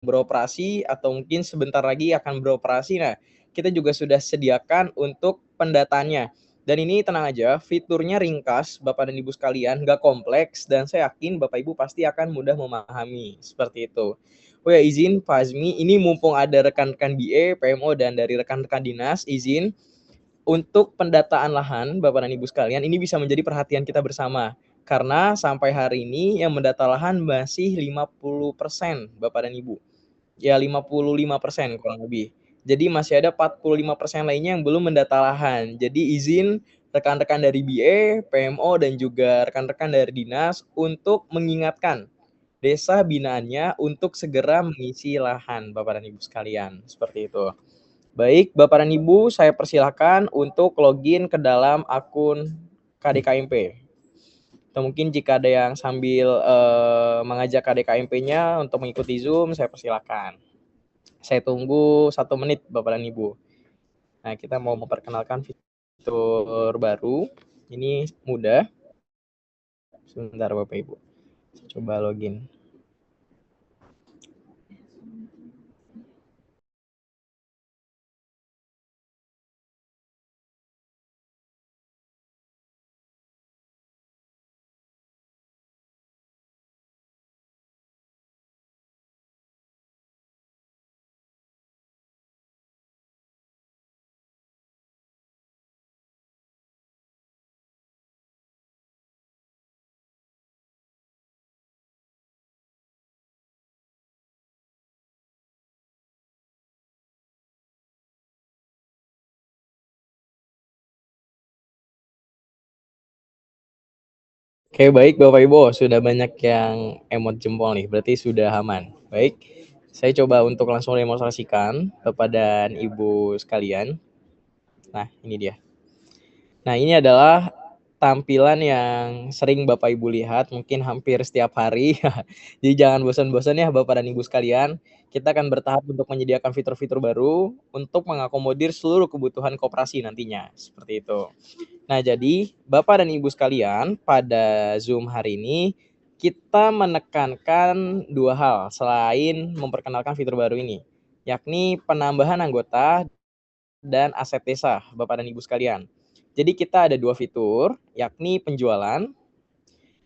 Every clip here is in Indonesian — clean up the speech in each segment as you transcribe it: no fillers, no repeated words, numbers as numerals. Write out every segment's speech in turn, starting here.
beroperasi atau mungkin sebentar lagi akan beroperasi. Nah, kita juga sudah sediakan untuk pendataannya. Dan ini tenang aja, fiturnya ringkas Bapak dan Ibu sekalian, nggak kompleks, dan saya yakin Bapak Ibu pasti akan mudah memahami, seperti itu. Oh ya, izin Pak Azmi, ini mumpung ada rekan-rekan BA, PMO, dan dari rekan-rekan dinas, izin untuk pendataan lahan Bapak dan Ibu sekalian, ini bisa menjadi perhatian kita bersama. Karena sampai hari ini yang mendata lahan masih 50% Bapak dan Ibu. Ya 55% kurang lebih. Jadi masih ada 45% lainnya yang belum mendata lahan. Jadi izin rekan-rekan dari BA, PMO, dan juga rekan-rekan dari dinas untuk mengingatkan desa binaannya untuk segera mengisi lahan Bapak dan Ibu sekalian. Seperti itu. Baik, Bapak dan Ibu, saya persilakan untuk login ke dalam akun KDKMP. Atau mungkin jika ada yang sambil mengajak KDKMP-nya untuk mengikuti Zoom, saya persilakan. Saya tunggu 1 menit Bapak dan Ibu. Nah, kita mau memperkenalkan fitur baru. Ini mudah. Sebentar Bapak Ibu. Saya coba login. Oke, baik Bapak Ibu, sudah banyak yang emot jempol nih, berarti sudah aman. Baik, saya coba untuk langsung demonstrasikan kepada Ibu sekalian. Nah, ini dia. Nah, ini adalah tampilan yang sering Bapak Ibu lihat mungkin hampir setiap hari. Jadi jangan bosan-bosan ya Bapak dan Ibu sekalian. Kita akan bertahap untuk menyediakan fitur-fitur baru untuk mengakomodir seluruh kebutuhan koperasi nantinya. Seperti itu. Nah, jadi Bapak dan Ibu sekalian, pada Zoom hari ini kita menekankan dua hal selain memperkenalkan fitur baru ini, yakni penambahan anggota dan aset desa, Bapak dan Ibu sekalian. Jadi kita ada dua fitur, yakni penjualan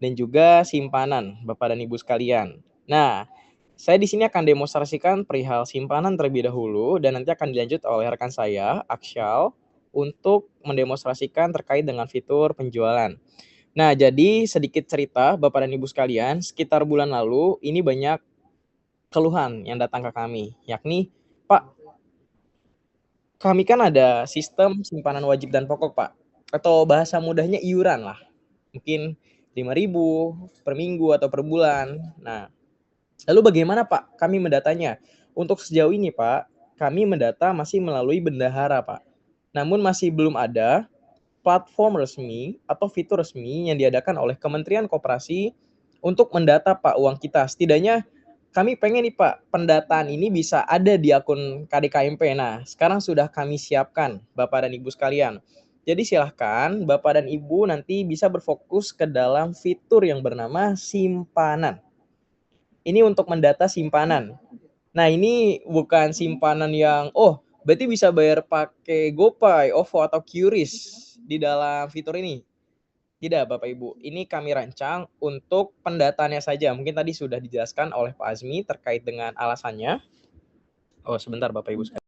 dan juga simpanan, Bapak dan Ibu sekalian. Nah, saya di sini akan demonstrasikan perihal simpanan terlebih dahulu dan nanti akan dilanjut oleh rekan saya, Aksyal, untuk mendemonstrasikan terkait dengan fitur penjualan. Nah, jadi sedikit cerita Bapak dan Ibu sekalian, sekitar bulan lalu ini banyak keluhan yang datang ke kami, yakni, Pak, kami kan ada sistem simpanan wajib dan pokok, Pak. Atau bahasa mudahnya iuran lah. Mungkin 5.000 per minggu atau per bulan. Nah, lalu bagaimana Pak kami mendatanya? Untuk sejauh ini Pak, kami mendata masih melalui bendahara Pak. Namun masih belum ada platform resmi atau fitur resmi yang diadakan oleh Kementerian Koperasi untuk mendata Pak uang kita. Setidaknya kami pengen nih Pak, pendataan ini bisa ada di akun KDKMP. Nah, sekarang sudah kami siapkan Bapak dan Ibu sekalian. Jadi silahkan Bapak dan Ibu nanti bisa berfokus ke dalam fitur yang bernama simpanan. Ini untuk mendata simpanan. Nah, ini bukan simpanan yang, oh, berarti bisa bayar pakai GoPay, OVO, atau QRIS di dalam fitur ini. Tidak, Bapak Ibu. Ini kami rancang untuk pendataannya saja. Mungkin tadi sudah dijelaskan oleh Pak Azmi terkait dengan alasannya. Oh, sebentar Bapak Ibu sekalian.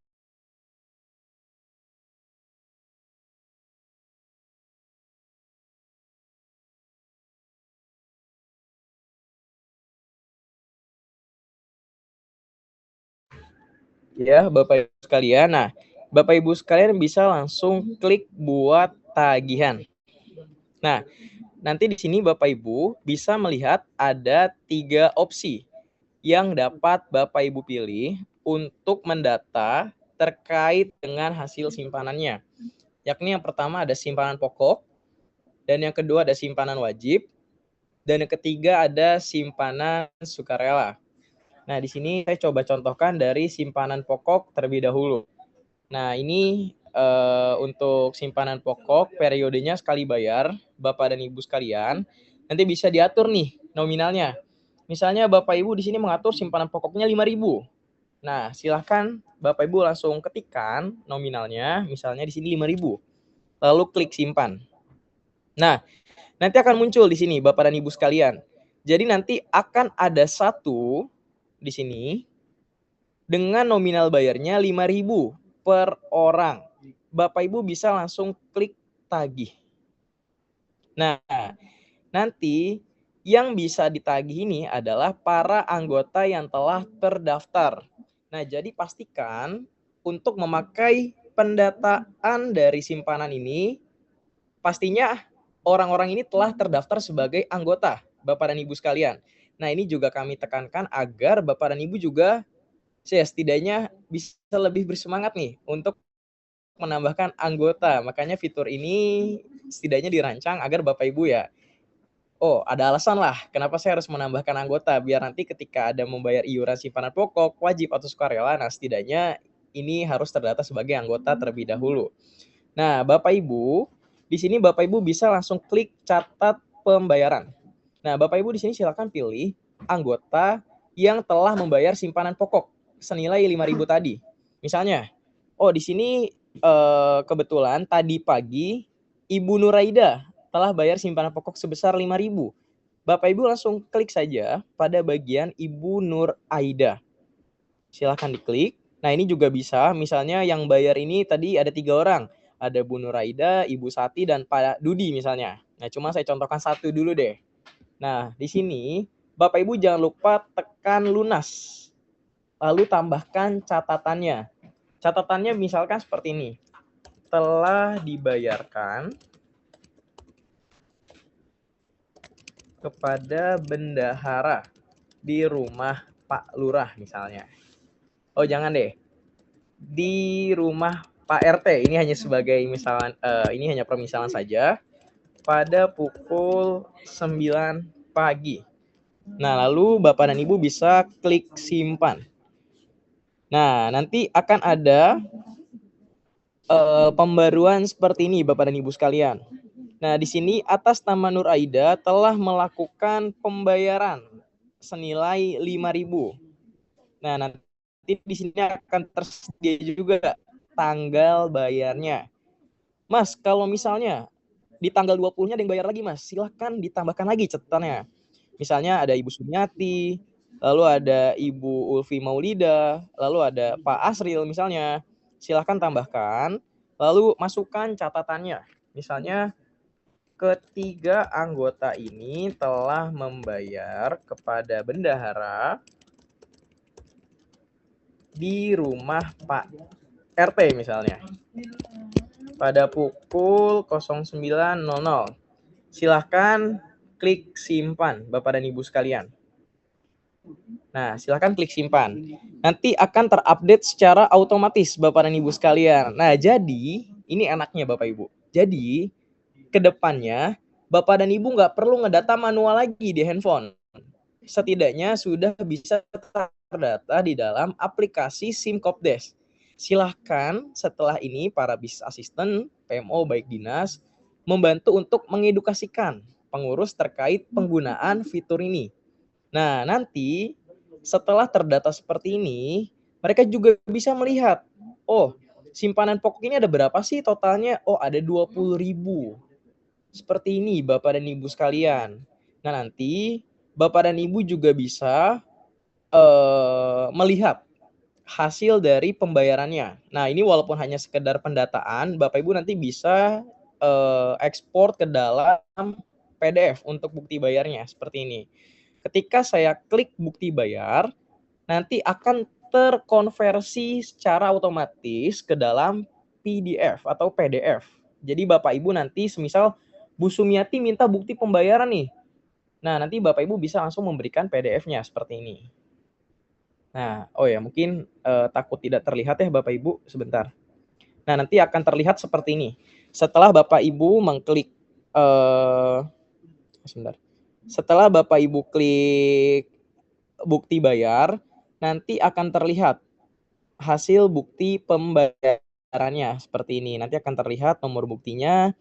Ya, Bapak Ibu sekalian. Nah, Bapak Ibu sekalian bisa langsung klik buat tagihan. Nah, nanti di sini Bapak Ibu bisa melihat ada 3 opsi yang dapat Bapak Ibu pilih untuk mendata terkait dengan hasil simpanannya. Yakni yang pertama ada simpanan pokok, dan yang kedua ada simpanan wajib, dan yang ketiga ada simpanan sukarela. Nah, di sini saya coba contohkan dari simpanan pokok terlebih dahulu. Nah, ini untuk simpanan pokok periodenya sekali bayar, Bapak dan Ibu sekalian. Nanti bisa diatur nih nominalnya. Misalnya Bapak Ibu di sini mengatur simpanan pokoknya 5.000. Nah, silahkan Bapak Ibu langsung ketikkan nominalnya, misalnya di sini 5.000. Lalu klik simpan. Nah, nanti akan muncul di sini Bapak dan Ibu sekalian. Jadi nanti akan ada satu di sini dengan nominal bayarnya 5.000 per orang. Bapak Ibu bisa langsung klik tagih. Nah, nanti yang bisa ditagih ini adalah para anggota yang telah terdaftar. Nah, jadi pastikan untuk memakai pendataan dari simpanan ini, pastinya orang-orang ini telah terdaftar sebagai anggota, Bapak dan Ibu sekalian. Nah, ini juga kami tekankan agar Bapak dan Ibu juga setidaknya bisa lebih bersemangat nih untuk menambahkan anggota. Makanya fitur ini setidaknya dirancang agar Bapak Ibu ya, oh ada alasan lah kenapa saya harus menambahkan anggota, biar nanti ketika ada membayar iuran simpanan pokok, wajib atau sukarela, nah setidaknya ini harus terdata sebagai anggota terlebih dahulu. Nah, Bapak Ibu, di sini Bapak Ibu bisa langsung klik catat pembayaran. Nah, Bapak Ibu di sini silakan pilih anggota yang telah membayar simpanan pokok senilai 5.000 tadi. Misalnya, oh di sini kebetulan tadi pagi Ibu Nuraida telah bayar simpanan pokok sebesar 5.000. Bapak Ibu langsung klik saja pada bagian Ibu Nur Aida. Silahkan diklik. Nah, ini juga bisa, misalnya yang bayar ini tadi ada 3 orang. Ada Bu Nuraida, Ibu Sati, dan Pak Dudi misalnya. Nah, cuma saya contohkan satu dulu deh. Nah, di sini Bapak Ibu jangan lupa tekan lunas. Lalu tambahkan catatannya. Catatannya misalkan seperti ini. Telah dibayarkan kepada bendahara di rumah Pak Lurah misalnya. Oh, jangan deh. Di rumah Pak RT. Ini hanya sebagai misalan, ini hanya permisalan saja. Pada pukul 9 pagi. Nah, lalu Bapak dan Ibu bisa klik simpan. Nah, nanti akan ada pembaruan seperti ini Bapak dan Ibu sekalian. Nah, di sini atas nama Nur Aida telah melakukan pembayaran senilai 5.000. Nah, nanti di sini akan tersedia juga tanggal bayarnya. Mas, kalau misalnya di tanggal 20-nya ada yang bayar lagi, Mas, silahkan ditambahkan lagi catatannya. Misalnya ada Ibu Sumiati, lalu ada Ibu Ulfi Maulida, lalu ada Pak Asril misalnya. Silahkan tambahkan, lalu masukkan catatannya. Misalnya ketiga anggota ini telah membayar kepada bendahara di rumah Pak RT misalnya pada pukul 09.00. Silahkan klik simpan Bapak dan Ibu sekalian. Nah, silahkan klik simpan. Nanti akan terupdate secara otomatis Bapak dan Ibu sekalian. Nah, jadi ini enaknya Bapak Ibu. Jadi kedepannya Bapak dan Ibu nggak perlu ngedata manual lagi di handphone. Setidaknya sudah bisa terdata di dalam aplikasi SimKopdes. Silahkan setelah ini para bisnis asisten, PMO baik dinas, membantu untuk mengedukasikan pengurus terkait penggunaan fitur ini. Nah, nanti setelah terdata seperti ini, mereka juga bisa melihat, oh, simpanan pokok ini ada berapa sih totalnya? Oh, ada 20.000. Seperti ini Bapak dan Ibu sekalian. Nah, nanti Bapak dan Ibu juga bisa melihat hasil dari pembayarannya. Nah, ini walaupun hanya sekedar pendataan, Bapak Ibu nanti bisa ekspor ke dalam PDF untuk bukti bayarnya seperti ini. Ketika saya klik bukti bayar, nanti akan terkonversi secara otomatis ke dalam PDF atau PDF. Jadi Bapak Ibu nanti semisal Bu Sumiati minta bukti pembayaran nih. Nah, nanti Bapak Ibu bisa langsung memberikan PDF-nya seperti ini. Nah, oh ya mungkin takut tidak terlihat ya Bapak Ibu sebentar. Nah, nanti akan terlihat seperti ini. Setelah Bapak Ibu mengklik sebentar. Setelah Bapak Ibu klik bukti bayar, nanti akan terlihat hasil bukti pembayarannya seperti ini. Nanti akan terlihat nomor buktinya,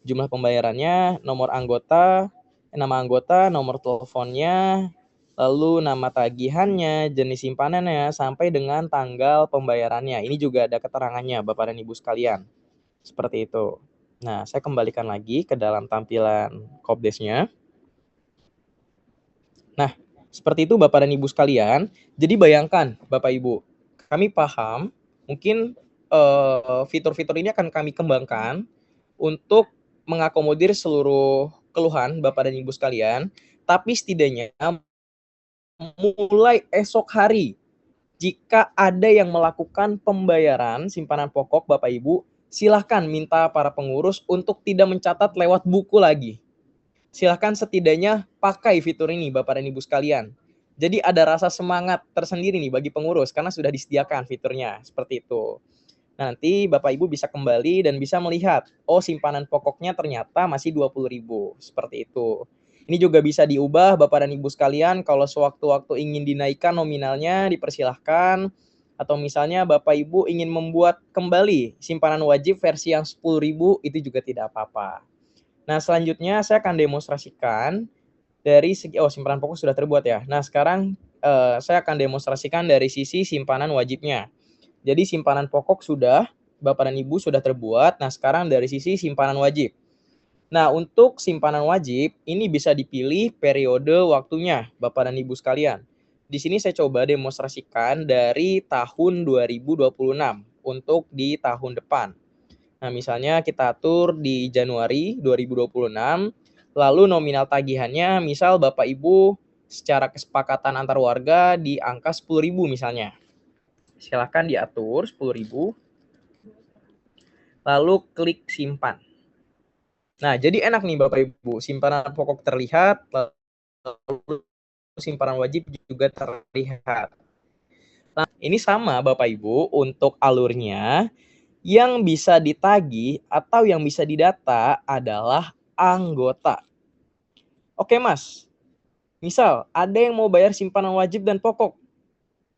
jumlah pembayarannya, nomor anggota, nama anggota, nomor teleponnya, lalu nama tagihannya, jenis simpanannya, sampai dengan tanggal pembayarannya. Ini juga ada keterangannya, Bapak dan Ibu sekalian. Seperti itu. Nah, saya kembalikan lagi ke dalam tampilan Kopdesnya. Nah, seperti itu Bapak dan Ibu sekalian. Jadi bayangkan Bapak Ibu, kami paham mungkin fitur-fitur ini akan kami kembangkan untuk mengakomodir seluruh keluhan Bapak dan Ibu sekalian, tapi setidaknya mulai esok hari, jika ada yang melakukan pembayaran simpanan pokok Bapak Ibu, silahkan minta para pengurus untuk tidak mencatat lewat buku lagi. Silahkan setidaknya pakai fitur ini Bapak dan Ibu sekalian. Jadi ada rasa semangat tersendiri nih bagi pengurus karena sudah disediakan fiturnya seperti itu. Nanti Bapak Ibu bisa kembali dan bisa melihat, oh simpanan pokoknya ternyata masih 20.000, seperti itu. Ini juga bisa diubah Bapak dan Ibu sekalian, kalau sewaktu-waktu ingin dinaikkan nominalnya dipersilahkan, atau misalnya Bapak Ibu ingin membuat kembali simpanan wajib versi yang 10.000, itu juga tidak apa-apa. Nah selanjutnya saya akan demonstrasikan dari segi, oh simpanan pokok sudah terbuat ya. Nah sekarang saya akan demonstrasikan dari sisi simpanan wajibnya. Jadi simpanan pokok sudah, Bapak dan Ibu sudah terbuat. Nah, sekarang dari sisi simpanan wajib. Nah, untuk simpanan wajib, ini bisa dipilih periode waktunya, Bapak dan Ibu sekalian. Di sini saya coba demonstrasikan dari tahun 2026 untuk di tahun depan. Nah, misalnya kita atur di Januari 2026, lalu nominal tagihannya misal Bapak Ibu secara kesepakatan antar warga di angka 10.000 misalnya. Silakan diatur 10.000, lalu klik simpan. Nah, jadi enak nih Bapak Ibu, simpanan pokok terlihat, lalu simpanan wajib juga terlihat. Nah, ini sama Bapak Ibu untuk alurnya, yang bisa ditagih atau yang bisa didata adalah anggota. Oke Mas, misal ada yang mau bayar simpanan wajib dan pokok,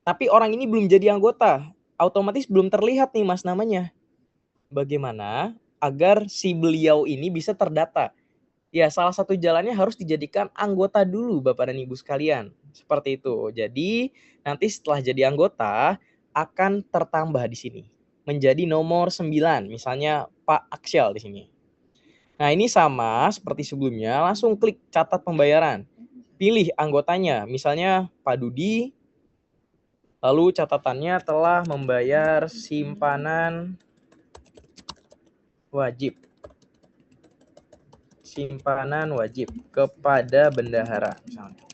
tapi orang ini belum jadi anggota, otomatis belum terlihat nih Mas namanya. Bagaimana agar si beliau ini bisa terdata? Ya, salah satu jalannya harus dijadikan anggota dulu Bapak dan Ibu sekalian. Seperti itu. Jadi, nanti setelah jadi anggota akan tertambah di sini menjadi nomor 9, misalnya Pak Aksyal di sini. Nah, ini sama seperti sebelumnya, langsung klik catat pembayaran. Pilih anggotanya, misalnya Pak Dudi, lalu catatannya telah membayar simpanan wajib. Simpanan wajib kepada bendahara misalnya.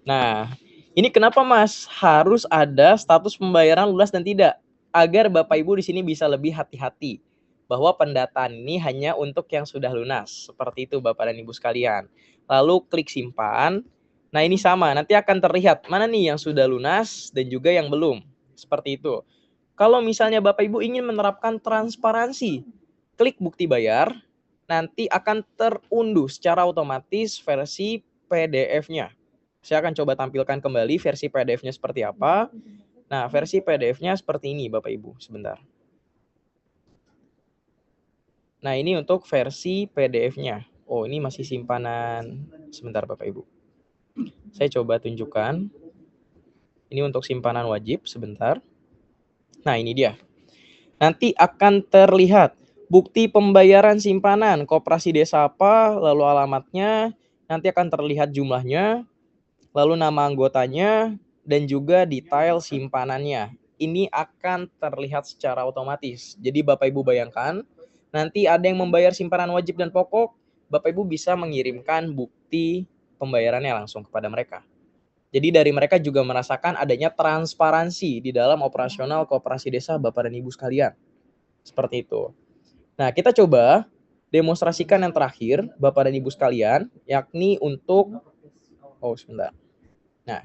Nah, ini kenapa Mas harus ada status pembayaran lunas dan tidak? Agar Bapak Ibu di sini bisa lebih hati-hati bahwa pendataan ini hanya untuk yang sudah lunas. Seperti itu Bapak dan Ibu sekalian. Lalu klik simpan. Nah, ini sama, nanti akan terlihat mana nih yang sudah lunas dan juga yang belum. Seperti itu. Kalau misalnya Bapak Ibu ingin menerapkan transparansi, klik bukti bayar, nanti akan terunduh secara otomatis versi PDF-nya. Saya akan coba tampilkan kembali versi PDF-nya seperti apa. Nah, versi PDF-nya seperti ini Bapak Ibu, sebentar. Nah, ini untuk versi PDF-nya. Oh, ini masih simpanan. Sebentar Bapak Ibu. Saya coba tunjukkan. Ini untuk simpanan wajib, sebentar. Nah, ini dia. Nanti akan terlihat bukti pembayaran simpanan, koperasi desa apa, lalu alamatnya, nanti akan terlihat jumlahnya, lalu nama anggotanya, dan juga detail simpanannya. Ini akan terlihat secara otomatis. Jadi Bapak Ibu bayangkan, nanti ada yang membayar simpanan wajib dan pokok, Bapak Ibu bisa mengirimkan bukti pembayarannya langsung kepada mereka. Jadi dari mereka juga merasakan adanya transparansi di dalam operasional koperasi desa Bapak dan Ibu sekalian. Seperti itu. Nah, kita coba demonstrasikan yang terakhir Bapak dan Ibu sekalian, yakni untuk, oh sebentar. Nah,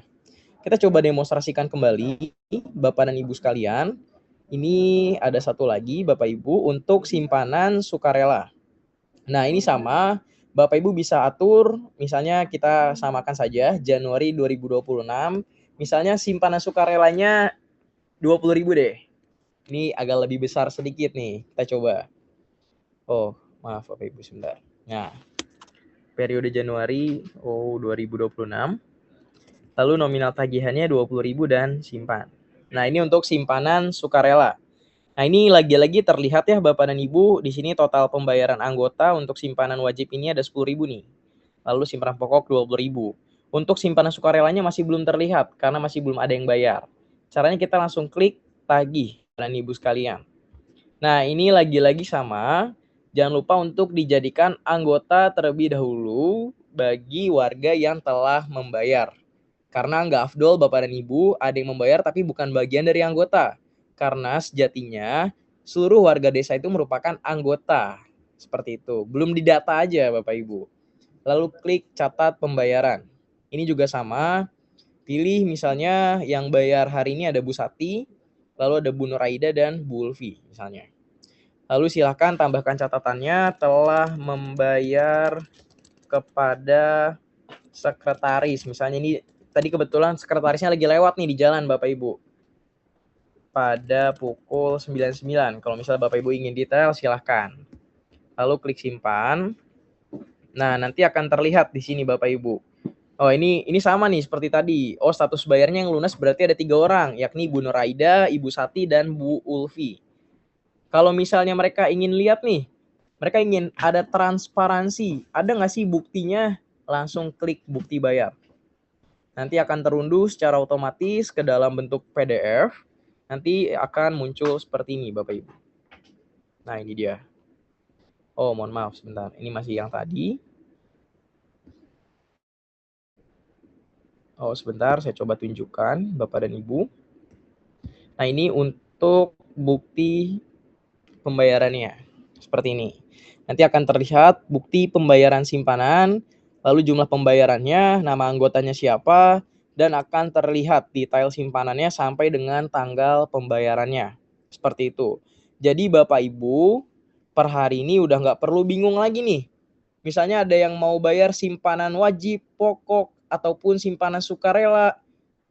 kita coba demonstrasikan kembali Bapak dan Ibu sekalian. Ini ada satu lagi Bapak Ibu untuk simpanan sukarela. Nah, ini sama, Bapak Ibu bisa atur, misalnya kita samakan saja Januari 2026, misalnya simpanan sukarelanya 20.000 deh. Ini agak lebih besar sedikit nih, kita coba. Oh, maaf Bapak Ibu sebentar. Nah, periode Januari 2026. Lalu nominal tagihannya 20.000 dan simpan. Nah, ini untuk simpanan sukarela. Nah, ini lagi-lagi terlihat ya Bapak dan Ibu, di sini total pembayaran anggota untuk simpanan wajib ini ada 10.000 nih. Lalu simpanan pokok 20.000. Untuk simpanan sukarelanya masih belum terlihat karena masih belum ada yang bayar. Caranya kita langsung klik tagih dan Ibu sekalian. Nah, ini lagi-lagi sama. Jangan lupa untuk dijadikan anggota terlebih dahulu bagi warga yang telah membayar. Karena nggak afdol Bapak dan Ibu ada yang membayar tapi bukan bagian dari anggota. Karena sejatinya seluruh warga desa itu merupakan anggota. Seperti itu. Belum didata aja Bapak Ibu. Lalu klik catat pembayaran. Ini juga sama. Pilih misalnya yang bayar hari ini ada Bu Sati, lalu ada Bu Nuraida dan Bu Ulfi misalnya. Lalu silakan tambahkan catatannya telah membayar kepada sekretaris. Misalnya ini tadi kebetulan sekretarisnya lagi lewat nih di jalan Bapak Ibu. Pada pukul 99. Kalau misalnya Bapak Ibu ingin detail silahkan. Lalu klik simpan. Nah, nanti akan terlihat di sini Bapak Ibu. Oh, ini sama nih seperti tadi. Oh, status bayarnya yang lunas berarti ada 3 orang, yakni Bu Nuraida, Ibu Sati, dan Bu Ulfi. Kalau misalnya mereka ingin lihat nih, mereka ingin ada transparansi, ada nggak sih buktinya? Langsung klik bukti bayar. Nanti akan terunduh secara otomatis ke dalam bentuk PDF. Nanti akan muncul seperti ini Bapak Ibu. Nah, ini dia. Oh, mohon maaf sebentar. Ini masih yang tadi. Oh, sebentar saya coba tunjukkan Bapak dan Ibu. Nah, ini untuk bukti pembayarannya. Seperti ini. Nanti akan terlihat bukti pembayaran simpanan, lalu jumlah pembayarannya, nama anggotanya siapa, dan akan terlihat detail simpanannya sampai dengan tanggal pembayarannya. Seperti itu. Jadi Bapak Ibu, per hari ini udah nggak perlu bingung lagi nih. Misalnya ada yang mau bayar simpanan wajib, pokok, ataupun simpanan sukarela,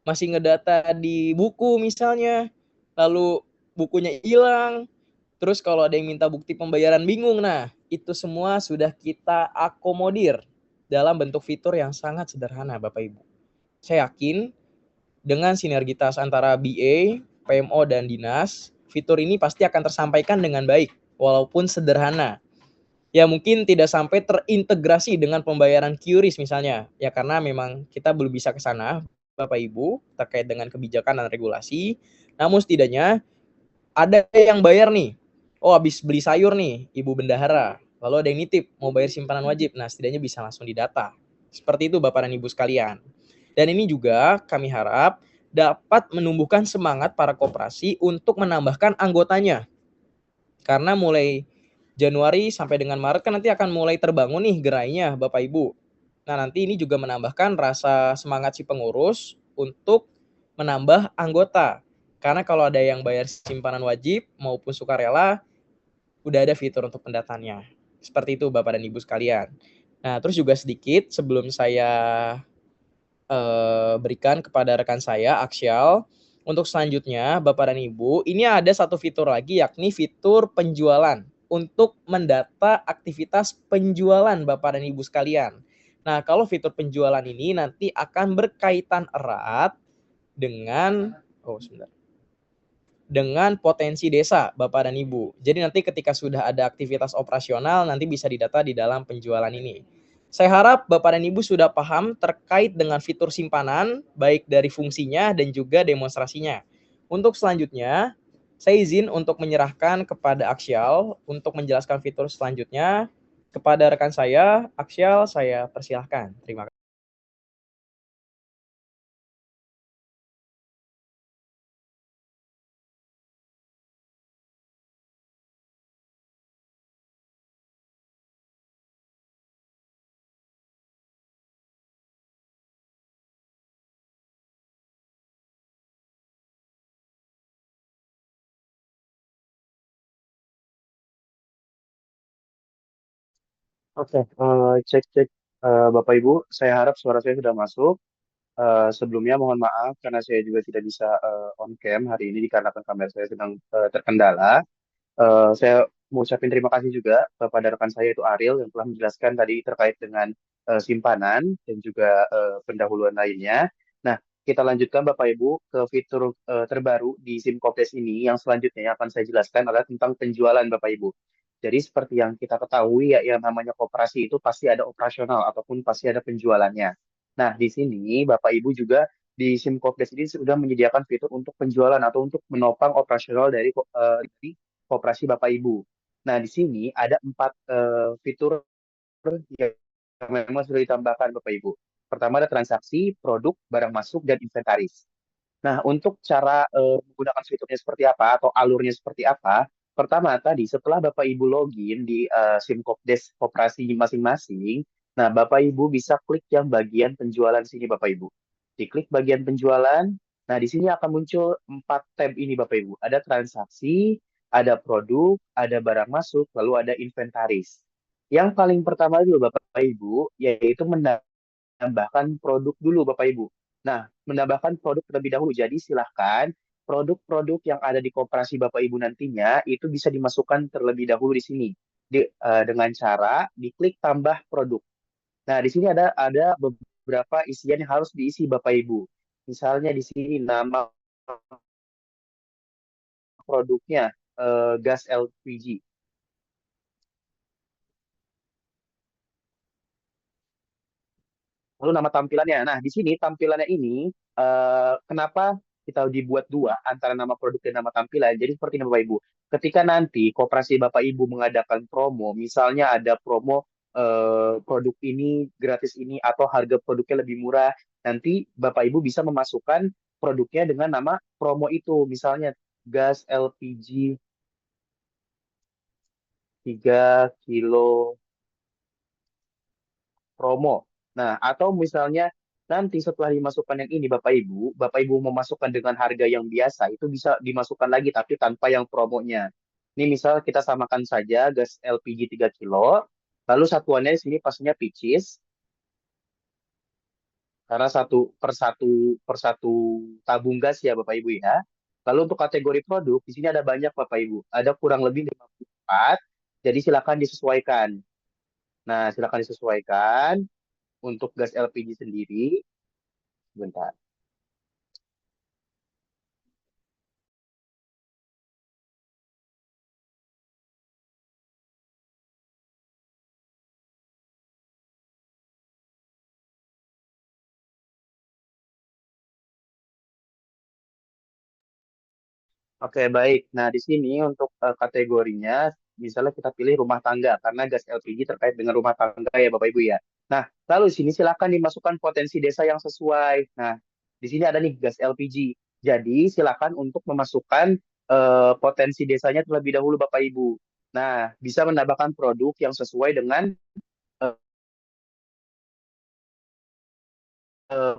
masih ngedata di buku misalnya, lalu bukunya hilang, terus kalau ada yang minta bukti pembayaran bingung, nah itu semua sudah kita akomodir dalam bentuk fitur yang sangat sederhana Bapak Ibu. Saya yakin dengan sinergitas antara BA, PMO, dan Dinas, fitur ini pasti akan tersampaikan dengan baik, walaupun sederhana. Ya mungkin tidak sampai terintegrasi dengan pembayaran QRIS misalnya, ya karena memang kita belum bisa ke sana, Bapak Ibu, terkait dengan kebijakan dan regulasi. Namun setidaknya ada yang bayar nih. Oh, habis beli sayur nih, Ibu Bendahara. Lalu ada yang nitip, mau bayar simpanan wajib. Nah, setidaknya bisa langsung didata. Seperti itu Bapak dan Ibu sekalian. Dan ini juga kami harap dapat menumbuhkan semangat para koperasi untuk menambahkan anggotanya. Karena mulai Januari sampai dengan Maret kan nanti akan mulai terbangun nih gerainya Bapak Ibu. Nah, nanti ini juga menambahkan rasa semangat si pengurus untuk menambah anggota. Karena kalau ada yang bayar simpanan wajib maupun sukarela, udah ada fitur untuk pendataannya. Seperti itu Bapak dan Ibu sekalian. Nah, terus juga sedikit sebelum saya berikan kepada rekan saya, Aksial, untuk selanjutnya Bapak dan Ibu, ini ada satu fitur lagi yakni fitur penjualan untuk mendata aktivitas penjualan Bapak dan Ibu sekalian. Nah, kalau fitur penjualan ini nanti akan berkaitan erat dengan dengan potensi desa Bapak dan Ibu. Jadi nanti ketika sudah ada aktivitas operasional nanti bisa didata di dalam penjualan ini. Saya harap Bapak dan Ibu sudah paham terkait dengan fitur simpanan baik dari fungsinya dan juga demonstrasinya. Untuk selanjutnya, saya izin untuk menyerahkan kepada Aksial untuk menjelaskan fitur selanjutnya. Kepada rekan saya, Aksial, saya persilahkan. Terima kasih. Oke, cek-cek Bapak Ibu, saya harap suara saya sudah masuk. Sebelumnya mohon maaf karena saya juga tidak bisa on cam hari ini dikarenakan kamera saya sedang terkendala. Saya mau ucapin terima kasih juga kepada rekan saya itu Ariel yang telah menjelaskan tadi terkait dengan simpanan dan juga pendahuluan lainnya. Nah, kita lanjutkan Bapak Ibu ke fitur terbaru di SIM Kopdes ini. Yang selanjutnya yang akan saya jelaskan adalah tentang penjualan Bapak Ibu. Jadi seperti yang kita ketahui ya, yang namanya koperasi itu pasti ada operasional ataupun pasti ada penjualannya. Nah, di sini Bapak Ibu juga di SIM Kopdes ini sudah menyediakan fitur untuk penjualan atau untuk menopang operasional dari koperasi Bapak Ibu. Nah, di sini ada 4 fitur yang memang sudah ditambahkan Bapak Ibu. Pertama ada transaksi, produk, barang masuk, dan inventaris. Nah, untuk cara menggunakan fiturnya seperti apa atau alurnya seperti apa, pertama tadi setelah Bapak Ibu login di SIM Kopdes koperasi masing-masing, nah Bapak Ibu bisa klik yang bagian penjualan sini Bapak Ibu. Diklik bagian penjualan, nah di sini akan muncul 4 tab ini Bapak Ibu. Ada transaksi, ada produk, ada barang masuk, lalu ada inventaris. Yang paling pertama dulu Bapak Ibu, yaitu menambahkan produk dulu Bapak Ibu. Nah, menambahkan produk terlebih dahulu. Jadi silahkan produk-produk yang ada di koperasi Bapak Ibu nantinya itu bisa dimasukkan terlebih dahulu di sini dengan cara diklik tambah produk. Nah, di sini ada beberapa isian yang harus diisi Bapak Ibu. Misalnya di sini nama produknya gas LPG. Lalu nama tampilannya. Nah, di sini tampilannya ini kenapa kita dibuat dua antara nama produk dan nama tampilan. Jadi seperti ini Bapak Ibu. Ketika nanti koperasi Bapak Ibu mengadakan promo, misalnya ada promo produk ini gratis ini atau harga produknya lebih murah, nanti Bapak Ibu bisa memasukkan produknya dengan nama promo itu. Misalnya gas LPG 3 kilo promo. Nah, atau misalnya nanti setelah dimasukkan yang ini Bapak Ibu memasukkan dengan harga yang biasa, itu bisa dimasukkan lagi tapi tanpa yang promonya. Ini misal kita samakan saja gas LPG 3 kilo, lalu satuannya di sini pastinya peaches, karena satu per satu tabung gas ya Bapak Ibu ya. Lalu untuk kategori produk, di sini ada banyak Bapak Ibu, ada kurang lebih 54, jadi silakan disesuaikan. Nah, silakan disesuaikan untuk gas LPG sendiri. Bentar. Oke, baik. Nah, di sini untuk kategorinya, misalnya kita pilih rumah tangga, karena gas LPG terkait dengan rumah tangga ya, Bapak Ibu ya. Nah, lalu di sini silakan dimasukkan potensi desa yang sesuai. Nah, di sini ada nih gas LPG. Jadi, silakan untuk memasukkan potensi desanya terlebih dahulu, Bapak Ibu. Nah, bisa menambahkan produk yang sesuai dengan eh,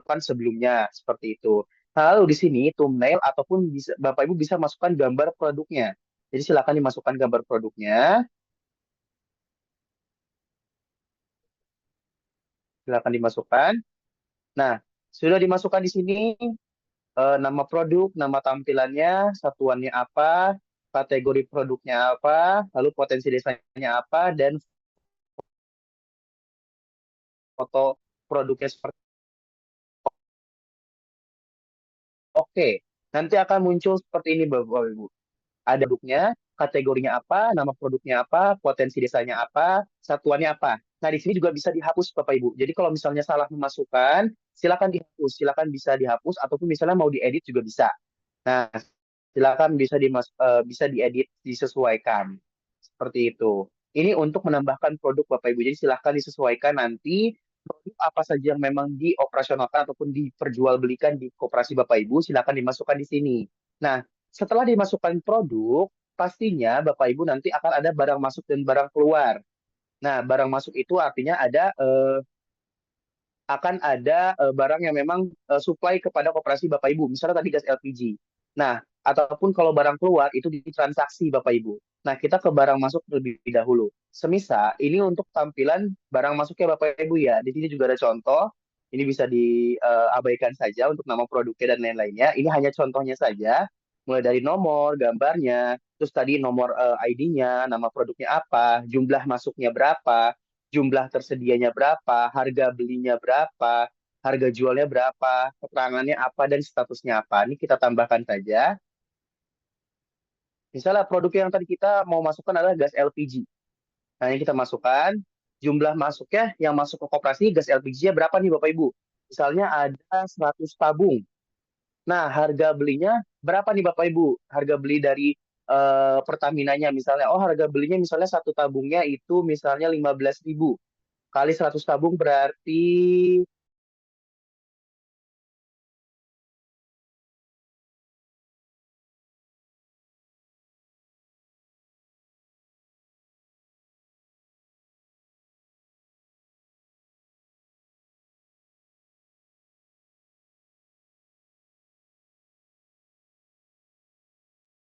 kan sebelumnya seperti itu. Nah, lalu di sini thumbnail ataupun bisa, Bapak Ibu bisa masukkan gambar produknya. Jadi silakan dimasukkan gambar produknya, silakan dimasukkan. Nah, sudah dimasukkan di sini nama produk, nama tampilannya, satuannya apa, kategori produknya apa, lalu potensi desanya apa, dan foto produknya seperti oke. Nanti akan muncul seperti ini Bapak Ibu. Ada produknya, kategorinya apa, nama produknya apa, potensi desanya apa, satuannya apa. Nah, di sini juga bisa dihapus Bapak Ibu. Jadi kalau misalnya salah memasukkan, silakan dihapus, silakan bisa dihapus ataupun misalnya mau diedit juga bisa. Nah, silakan bisa diedit, disesuaikan. Seperti itu. Ini untuk menambahkan produk Bapak Ibu. Jadi silakan disesuaikan nanti produk apa saja yang memang dioperasionalkan ataupun diperjualbelikan di koperasi Bapak Ibu, silakan dimasukkan di sini. Nah, setelah dimasukkan produk, pastinya Bapak Ibu nanti akan ada barang masuk dan barang keluar. Nah, barang masuk itu artinya akan ada barang yang memang supply kepada koperasi Bapak Ibu. Misalnya tadi gas LPG. Nah, ataupun kalau barang keluar itu ditransaksi Bapak Ibu. Nah, kita ke barang masuk terlebih dahulu. Semisal ini untuk tampilan barang masuknya Bapak Ibu ya. Di sini juga ada contoh. Ini bisa diabaikan saja untuk nama produknya dan lain-lainnya. Ini hanya contohnya saja. Mulai dari nomor, gambarnya, terus tadi nomor ID-nya, nama produknya apa, jumlah masuknya berapa, jumlah tersedianya berapa, harga belinya berapa, harga jualnya berapa, keterangannya apa, dan statusnya apa. Ini kita tambahkan saja. Misalnya produk yang tadi kita mau masukkan adalah gas LPG. Nah, ini kita masukkan. Jumlah masuknya yang masuk ke koperasi gas LPG-nya berapa nih Bapak Ibu? Misalnya ada 100 tabung. Nah, harga belinya berapa nih Bapak Ibu? Harga beli dari Pertaminanya misalnya. Oh, harga belinya misalnya satu tabungnya itu misalnya 15.000. Kali 100 tabung berarti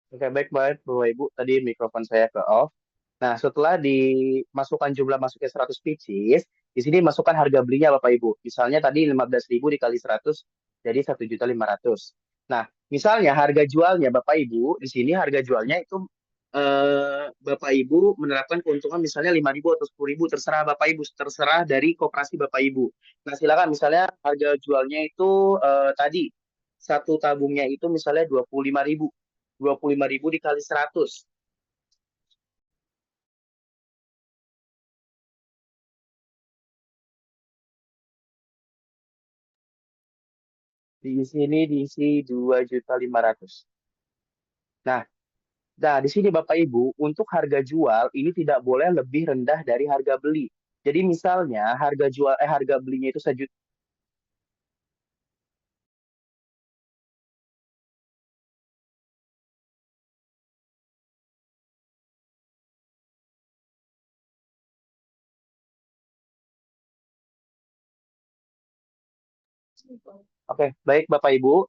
oke, baik, baik, Bapak Ibu. Tadi mikrofon saya ke off. Nah, setelah dimasukkan jumlah masuknya 100 pieces, di sini masukkan harga belinya Bapak Ibu. Misalnya tadi 15.000 dikali 100, jadi 1.500.000. Nah, misalnya harga jualnya Bapak Ibu, di sini harga jualnya itu Bapak Ibu menerapkan keuntungan misalnya 5.000 atau 10.000, terserah Bapak Ibu, terserah dari koperasi Bapak Ibu. Nah, silakan misalnya harga jualnya itu tadi satu tabungnya itu misalnya 25.000. 25.000 dikali 100. Di sini diisi 2.500.000. Nah, nah, di sini Bapak Ibu, untuk harga jual ini tidak boleh lebih rendah dari harga beli. Jadi misalnya harga belinya itu 1 juta. Oke, baik Bapak Ibu,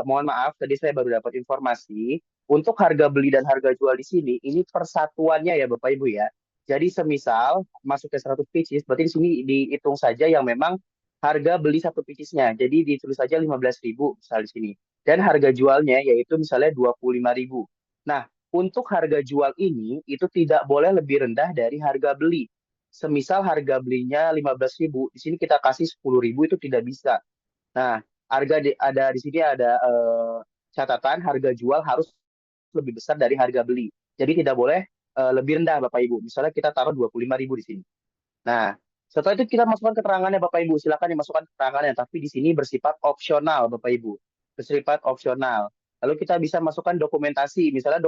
mohon maaf tadi saya baru dapat informasi. Untuk harga beli dan harga jual di sini, ini persatuannya ya Bapak Ibu ya. Jadi semisal masuk ke 100 pieces, berarti di sini dihitung saja yang memang harga beli satu piecesnya. Jadi ditulis saja 15.000 misal di sini. Dan harga jualnya yaitu misalnya 25.000. Nah, untuk harga jual ini itu tidak boleh lebih rendah dari harga beli. Semisal harga belinya 15.000, di sini kita kasih 10.000 itu tidak bisa. Nah, ada di sini ada catatan harga jual harus lebih besar dari harga beli. Jadi tidak boleh lebih rendah Bapak Ibu. Misalnya kita taruh 25.000 di sini. Nah, setelah itu kita masukkan keterangannya Bapak Ibu. Silakan dimasukkan keterangannya, tapi di sini bersifat opsional Bapak Ibu. Bersifat opsional. Lalu kita bisa masukkan dokumentasi. Misalnya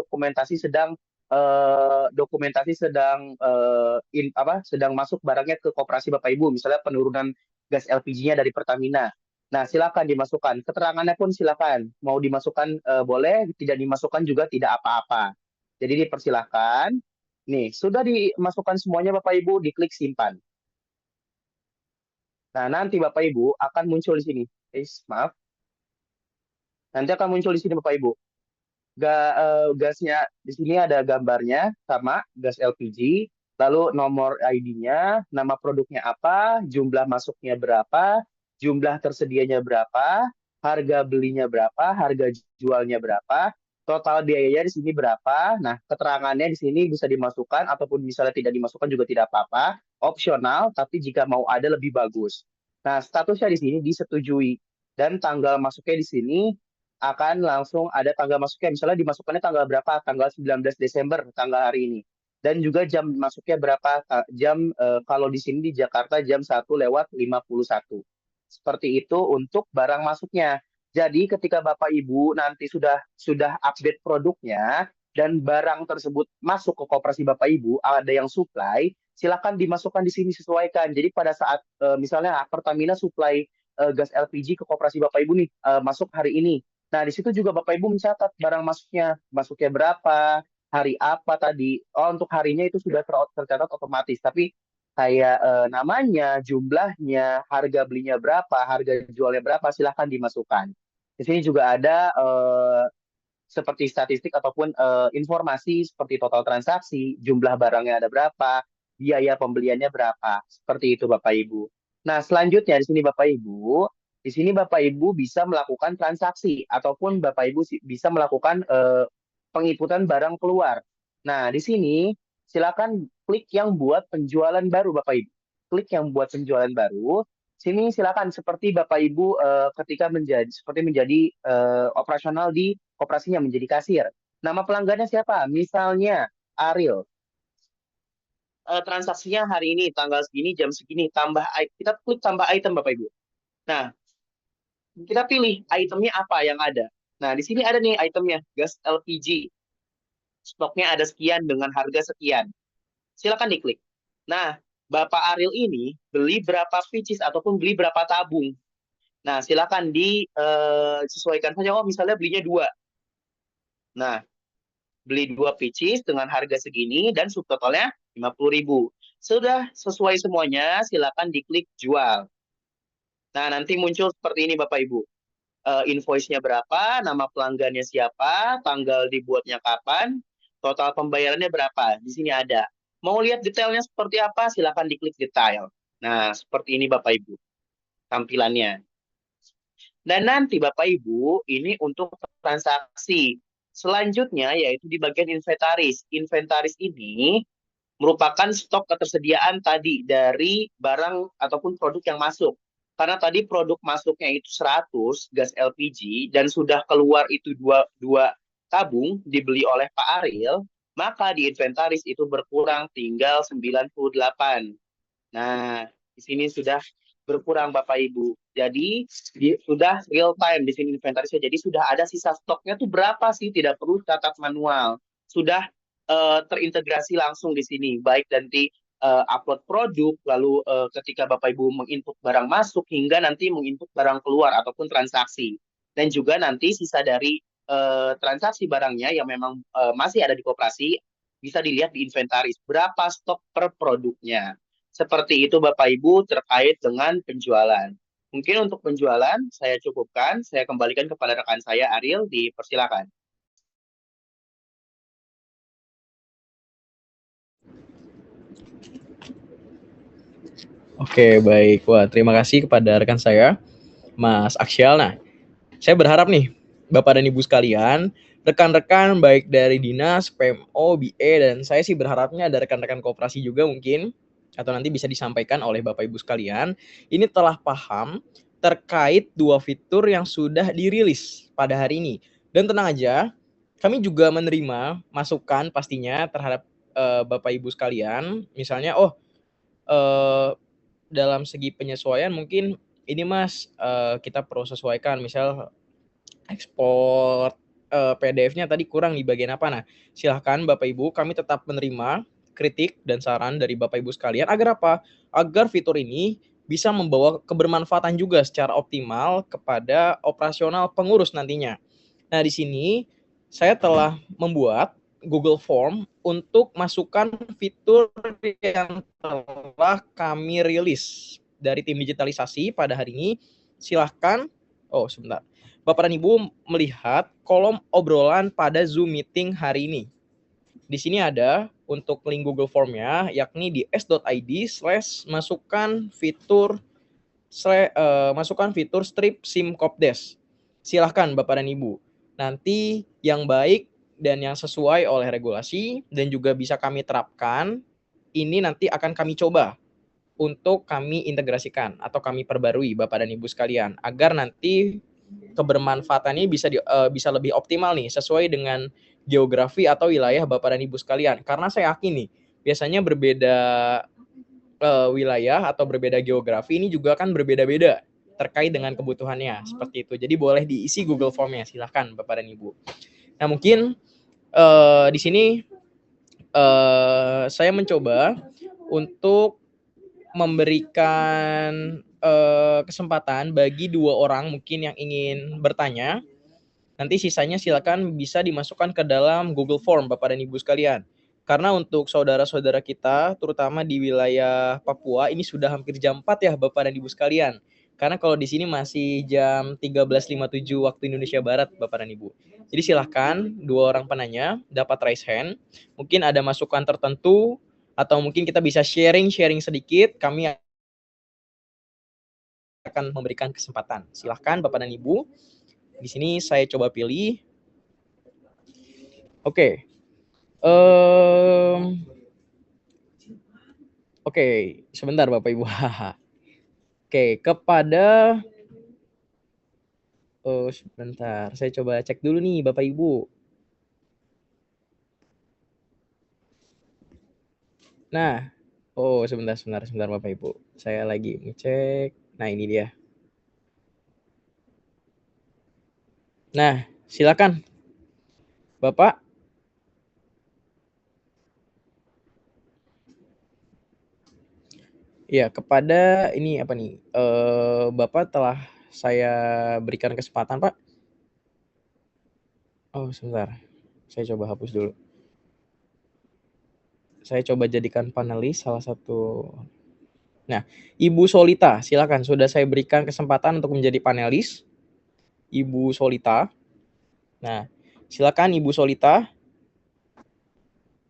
sedang masuk barangnya ke koperasi Bapak Ibu. Misalnya penurunan gas LPG-nya dari Pertamina. Nah, silakan dimasukkan. Keterangannya pun silakan. Mau dimasukkan boleh, tidak dimasukkan juga tidak apa-apa. Jadi dipersilahkan. Nih, sudah dimasukkan semuanya Bapak Ibu, diklik simpan. Nah, nanti Bapak Ibu akan muncul di sini. Maaf. Nanti akan muncul di sini Bapak Ibu. Gasnya di sini ada gambarnya sama gas LPG, lalu nomor ID-nya, nama produknya apa, jumlah masuknya berapa, jumlah tersedianya berapa, harga belinya berapa, harga jualnya berapa, total biayanya di sini berapa. Nah, keterangannya di sini bisa dimasukkan ataupun misalnya tidak dimasukkan juga tidak apa-apa, opsional, tapi jika mau ada lebih bagus. Nah, statusnya di sini disetujui dan tanggal masuknya di sini akan langsung ada tanggal masuknya. Misalnya dimasukkannya tanggal berapa? Tanggal 19 Desember, tanggal hari ini. Dan juga jam masuknya berapa? Jam kalau di sini di Jakarta jam 1:51. Seperti itu untuk barang masuknya. Jadi ketika Bapak Ibu nanti sudah update produknya dan barang tersebut masuk ke koperasi Bapak Ibu, ada yang supply, silakan dimasukkan di sini sesuaikan. Jadi pada saat misalnya Pertamina supply gas LPG ke koperasi Bapak Ibu nih masuk hari ini. Nah, di situ juga Bapak Ibu mencatat barang masuknya berapa, hari apa tadi. Oh, untuk harinya itu sudah tercatat otomatis, tapi kayak namanya, jumlahnya, harga belinya berapa, harga jualnya berapa, silahkan dimasukkan. Di sini juga ada seperti statistik ataupun informasi seperti total transaksi, jumlah barangnya ada berapa, biaya pembeliannya berapa. Seperti itu Bapak Ibu. Nah, selanjutnya di sini Bapak Ibu bisa melakukan transaksi ataupun Bapak Ibu bisa melakukan penginputan barang keluar. Nah, di sini silakan klik yang buat penjualan baru Bapak Ibu. Klik yang buat penjualan baru. Sini silakan seperti Bapak Ibu ketika menjadi operasional di koperasinya menjadi kasir. Nama pelanggannya siapa? Misalnya Ariel. Transaksinya hari ini tanggal segini jam segini kita klik tambah item Bapak Ibu. Nah, kita pilih itemnya apa yang ada. Nah, di sini ada nih itemnya, gas LPG. Stoknya ada sekian dengan harga sekian. Silakan diklik. Nah, Bapak Ariel ini beli berapa pieces ataupun beli berapa tabung. Nah, silakan disesuaikan saja. Oh, misalnya belinya dua. Nah, beli dua pieces dengan harga segini dan subtotalnya 50.000. Sudah sesuai semuanya, silakan diklik jual. Nah, nanti muncul seperti ini Bapak Ibu. Invoice-nya berapa, nama pelanggannya siapa, tanggal dibuatnya kapan, total pembayarannya berapa. Di sini ada. Mau lihat detailnya seperti apa, silakan diklik detail. Nah, seperti ini Bapak Ibu tampilannya. Dan nanti Bapak Ibu, ini untuk transaksi. Selanjutnya yaitu di bagian inventaris. Inventaris ini merupakan stok ketersediaan tadi dari barang ataupun produk yang masuk. Karena tadi produk masuknya itu 100 gas LPG dan sudah keluar itu dua tabung dibeli oleh Pak Ariel, maka di inventaris itu berkurang tinggal 98. Nah, di sini sudah berkurang Bapak Ibu. Jadi sudah real time di sini inventarisnya. Jadi sudah ada sisa stoknya tuh berapa sih? Tidak perlu catat manual. Sudah terintegrasi langsung di sini. Baik nanti upload produk, lalu ketika Bapak Ibu menginput barang masuk hingga nanti menginput barang keluar ataupun transaksi. Dan juga nanti sisa dari transaksi barangnya yang memang masih ada di koperasi bisa dilihat di inventaris berapa stok per produknya. Seperti itu Bapak Ibu terkait dengan penjualan. Mungkin untuk penjualan saya cukupkan, saya kembalikan kepada rekan saya Ariel, dipersilakan. Oke, baik. Wah, terima kasih kepada rekan saya, Mas Aksyal. Nah, saya berharap nih, Bapak dan Ibu sekalian, rekan-rekan baik dari dinas, PMO, BE, dan saya sih berharapnya ada rekan-rekan koperasi juga mungkin, atau nanti bisa disampaikan oleh Bapak Ibu sekalian, ini telah paham terkait dua fitur yang sudah dirilis pada hari ini. Dan tenang aja, kami juga menerima masukan pastinya terhadap Bapak Ibu sekalian, misalnya, dalam segi penyesuaian mungkin ini Mas, kita perlu sesuaikan, misal ekspor PDF-nya tadi kurang di bagian apa. Nah, silahkan Bapak Ibu, kami tetap menerima kritik dan saran dari Bapak Ibu sekalian agar apa? Agar fitur ini bisa membawa kebermanfaatan juga secara optimal kepada operasional pengurus nantinya. Nah, di sini saya telah membuat Google Form untuk masukkan fitur yang telah kami rilis dari tim digitalisasi pada hari ini. Silahkan, sebentar. Bapak dan Ibu melihat kolom obrolan pada Zoom meeting hari ini. Di sini ada untuk link Google Form-nya, yakni di s.id/masukkan fitur strip SIM Kopdes. Silahkan Bapak dan Ibu. Nanti yang baik dan yang sesuai oleh regulasi dan juga bisa kami terapkan, ini nanti akan kami coba untuk kami integrasikan atau kami perbarui Bapak dan Ibu sekalian agar nanti kebermanfaatannya bisa lebih optimal nih sesuai dengan geografi atau wilayah Bapak dan Ibu sekalian. Karena saya yakin nih biasanya berbeda wilayah atau berbeda geografi ini juga kan berbeda-beda terkait dengan kebutuhannya seperti itu. Jadi boleh diisi Google Form-nya, silahkan Bapak dan Ibu. Nah mungkin di sini saya mencoba untuk memberikan kesempatan bagi dua orang mungkin yang ingin bertanya. Nanti sisanya silakan bisa dimasukkan ke dalam Google Form Bapak dan Ibu sekalian. Karena untuk saudara-saudara kita, terutama di wilayah Papua, ini sudah hampir jam 4 ya Bapak dan Ibu sekalian. Karena kalau di sini masih jam 13.57 waktu Indonesia Barat Bapak dan Ibu. Jadi silahkan dua orang penanya dapat raise hand. Mungkin ada masukan tertentu atau mungkin kita bisa sharing sedikit. Kami akan memberikan kesempatan. Silahkan Bapak dan Ibu. Di sini saya coba pilih. Oke. Oke, sebentar Bapak Ibu. Oke, kepada oh sebentar, saya coba cek dulu nih Bapak Ibu. Nah, oh sebentar Bapak Ibu. Saya lagi ngecek. Nah, ini dia. Nah, silakan Bapak. Ya, kepada ini apa nih? Bapak telah saya berikan kesempatan, Pak. Oh, sebentar. Saya coba hapus dulu. Saya coba jadikan panelis salah satu. Nah, Ibu Solita, silakan. Sudah saya berikan kesempatan untuk menjadi panelis. Ibu Solita. Nah, silakan Ibu Solita.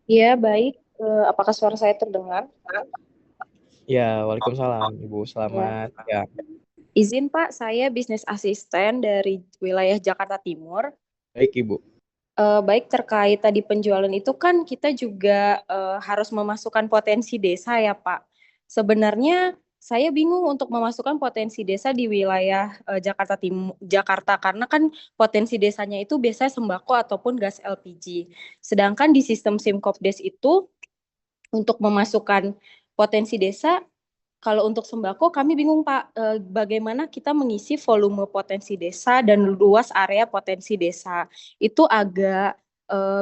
Iya, baik. Apakah suara saya terdengar? Ya, waalaikumsalam Ibu. Ya. Selamat ya. Izin Pak, saya bisnis asisten dari wilayah Jakarta Timur. Baik Ibu. Baik, terkait tadi penjualan itu kan kita juga harus memasukkan potensi desa ya Pak. Sebenarnya saya bingung untuk memasukkan potensi desa di wilayah Jakarta Timur, Jakarta karena kan potensi desanya itu biasanya sembako ataupun gas LPG. Sedangkan di sistem Simkopdes itu untuk memasukkan potensi desa, kalau untuk sembako kami bingung Pak, bagaimana kita mengisi volume potensi desa dan luas area potensi desa. Itu agak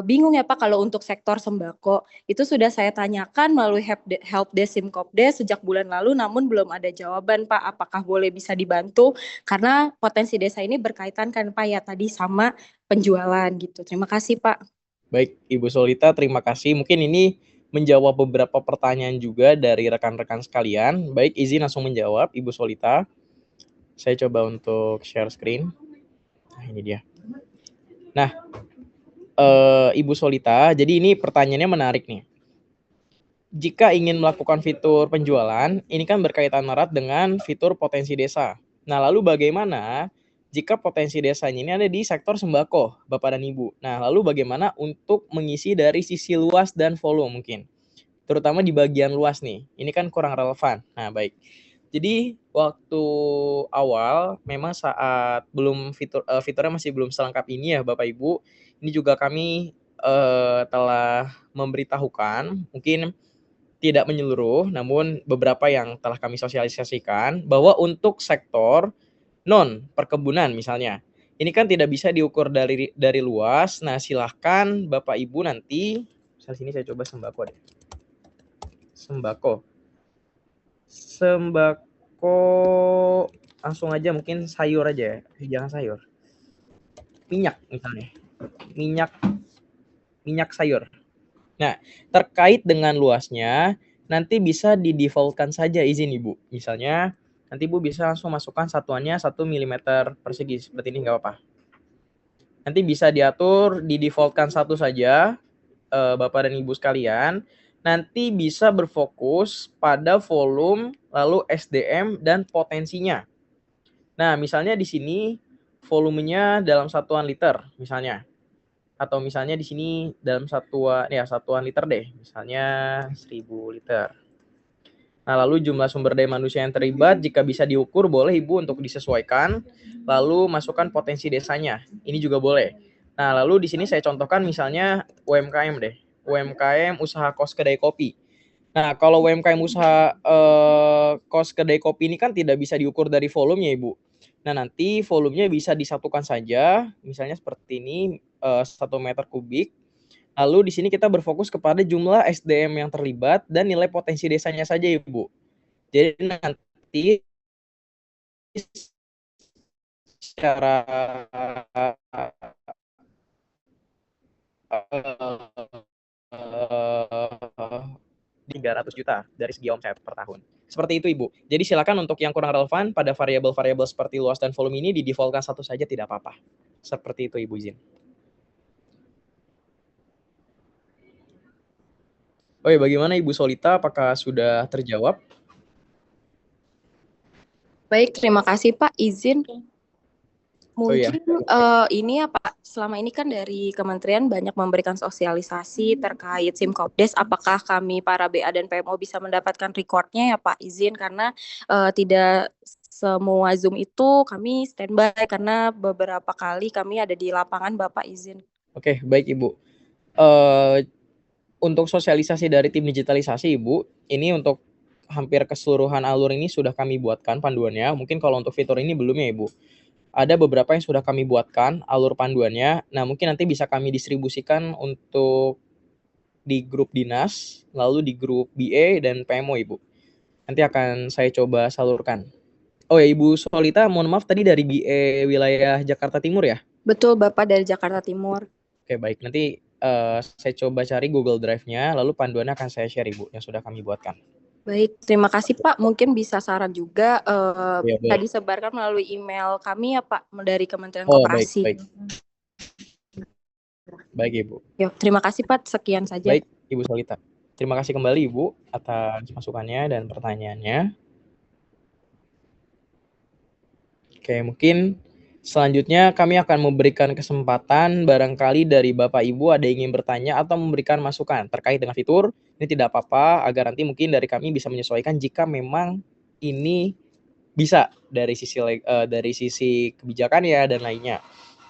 bingung ya Pak kalau untuk sektor sembako. Itu sudah saya tanyakan melalui helpdesk Simkopdes sejak bulan lalu, namun belum ada jawaban Pak. Apakah boleh bisa dibantu? Karena potensi desa ini berkaitan kan Pak ya tadi sama penjualan gitu. Terima kasih Pak. Baik, Ibu Solita, terima kasih. Mungkin ini menjawab beberapa pertanyaan juga dari rekan-rekan sekalian. Baik, izin langsung menjawab, Ibu Solita. Saya coba untuk share screen. Nah, ini dia. Nah, Ibu Solita, jadi ini pertanyaannya menarik nih. Jika ingin melakukan fitur penjualan, ini kan berkaitan erat dengan fitur potensi desa. Nah, lalu bagaimana jika potensi desanya ini ada di sektor sembako, Bapak dan Ibu? Nah, lalu bagaimana untuk mengisi dari sisi luas dan volume mungkin? Terutama di bagian luas nih, ini kan kurang relevan. Nah, baik. Jadi waktu awal memang saat belum fiturnya masih belum selengkap ini ya Bapak Ibu, ini juga kami telah memberitahukan, mungkin tidak menyeluruh, namun beberapa yang telah kami sosialisasikan bahwa untuk sektor non perkebunan misalnya, ini kan tidak bisa diukur dari luas. Nah, silahkan Bapak Ibu nanti, misal sini saya coba sembako deh. Sembako langsung aja mungkin sayur aja ya, jangan sayur. Minyak misalnya. Minyak sayur. Nah, terkait dengan luasnya nanti bisa di-default-kan saja izin Ibu. Misalnya nanti Ibu bisa langsung masukkan satuannya 1 milimeter persegi seperti ini nggak apa-apa. Nanti bisa diatur di-default-kan satu saja Bapak dan Ibu sekalian. Nanti bisa berfokus pada volume, lalu SDM dan potensinya. Nah, misalnya di sini volumenya dalam satuan liter misalnya. Atau misalnya di sini dalam satuan liter deh, misalnya 1000 liter. Nah, lalu jumlah sumber daya manusia yang terlibat jika bisa diukur boleh Ibu untuk disesuaikan, lalu masukkan potensi desanya. Ini juga boleh. Nah, lalu di sini saya contohkan misalnya UMKM deh. UMKM usaha kos kedai kopi. Nah, kalau UMKM usaha kos kedai kopi ini kan tidak bisa diukur dari volumenya, Ibu. Nah, nanti volumenya bisa disatukan saja, misalnya seperti ini 1 meter kubik. Lalu di sini kita berfokus kepada jumlah SDM yang terlibat dan nilai potensi desanya saja, Ibu. Jadi nanti secara 300 juta dari segi omset per tahun. Seperti itu Ibu. Jadi silakan untuk yang kurang relevan pada variabel-variabel seperti luas dan volume ini di-default-kan satu saja tidak apa-apa. Seperti itu Ibu izin. Oh ya, bagaimana Ibu Solita? Apakah sudah terjawab? Baik, terima kasih Pak. Izin. Oh iya. Mungkin ini ya Pak, selama ini kan dari kementerian banyak memberikan sosialisasi terkait Simkopdes. Apakah kami para BA dan PMO bisa mendapatkan recordnya ya Pak, izin karena tidak semua Zoom itu kami standby karena beberapa kali kami ada di lapangan, Bapak izin. Oke, baik Ibu. Eh untuk sosialisasi dari tim digitalisasi Ibu, ini untuk hampir keseluruhan alur ini sudah kami buatkan panduannya. Mungkin kalau untuk fitur ini belum ya Ibu. Ada beberapa yang sudah kami buatkan alur panduannya. Nah, mungkin nanti bisa kami distribusikan untuk di grup dinas, lalu di grup BA dan PMO Ibu. Nanti akan saya coba salurkan. Oh ya Ibu Solita, mohon maaf tadi dari BA wilayah Jakarta Timur ya? Betul Bapak, dari Jakarta Timur. Oke baik, nanti saya coba cari Google Drive-nya, lalu panduannya akan saya share Ibu yang sudah kami buatkan. Baik, terima kasih Pak. Mungkin bisa saran juga Ya, bisa disebarkan melalui email kami ya Pak, dari Kementerian oh baik, Koperasi. baik. Baik Ibu. Yuk, terima kasih Pak. Sekian saja. Baik Ibu Solita. Terima kasih kembali Ibu atas masukannya dan pertanyaannya. Oke, mungkin selanjutnya kami akan memberikan kesempatan barangkali dari Bapak Ibu ada yang ingin bertanya atau memberikan masukan terkait dengan fitur. Ini tidak apa-apa agar nanti mungkin dari kami bisa menyesuaikan jika memang ini bisa dari sisi kebijakan ya dan lainnya.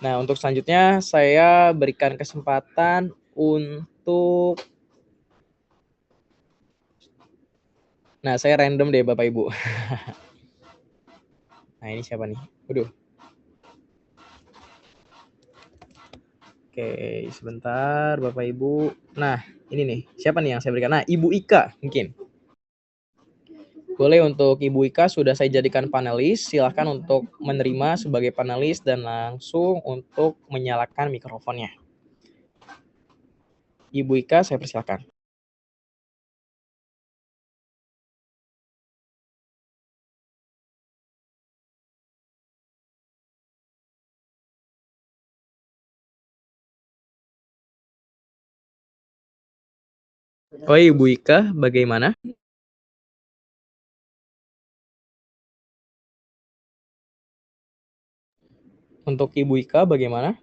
Nah, untuk selanjutnya saya berikan kesempatan untuk saya random deh Bapak Ibu. Nah, ini siapa nih? Waduh. Oke, sebentar Bapak Ibu. Nah, ini nih. Siapa nih yang saya berikan? Nah, Ibu Ika mungkin. Boleh untuk Ibu Ika sudah saya jadikan panelis. Silahkan untuk menerima sebagai panelis dan langsung untuk menyalakan mikrofonnya. Ibu Ika, saya persilakan. Oh, Ibu Ika, bagaimana? Untuk Ibu Ika, bagaimana?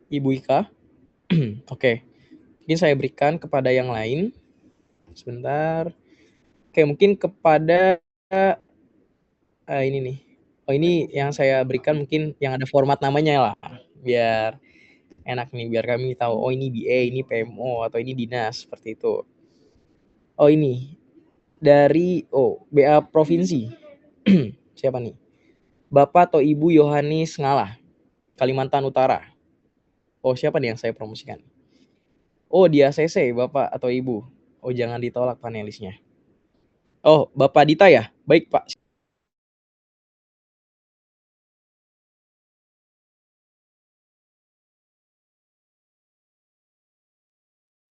Ibu Ika? Oke, mungkin saya berikan kepada yang lain. Sebentar. Oke, mungkin kepada ini nih. Oh, ini yang saya berikan mungkin yang ada format namanya lah. Biar enak nih, biar kami tahu, oh ini BA, ini PMO, atau ini dinas, seperti itu. Oh ini, dari BA Provinsi. Siapa nih? Bapak atau Ibu Yohanis Ngalah, Kalimantan Utara. Oh, siapa nih yang saya promosikan? Oh, di ACC, Bapak atau Ibu. Oh, jangan ditolak panelisnya. Oh, Bapak Dita ya? Baik, Pak.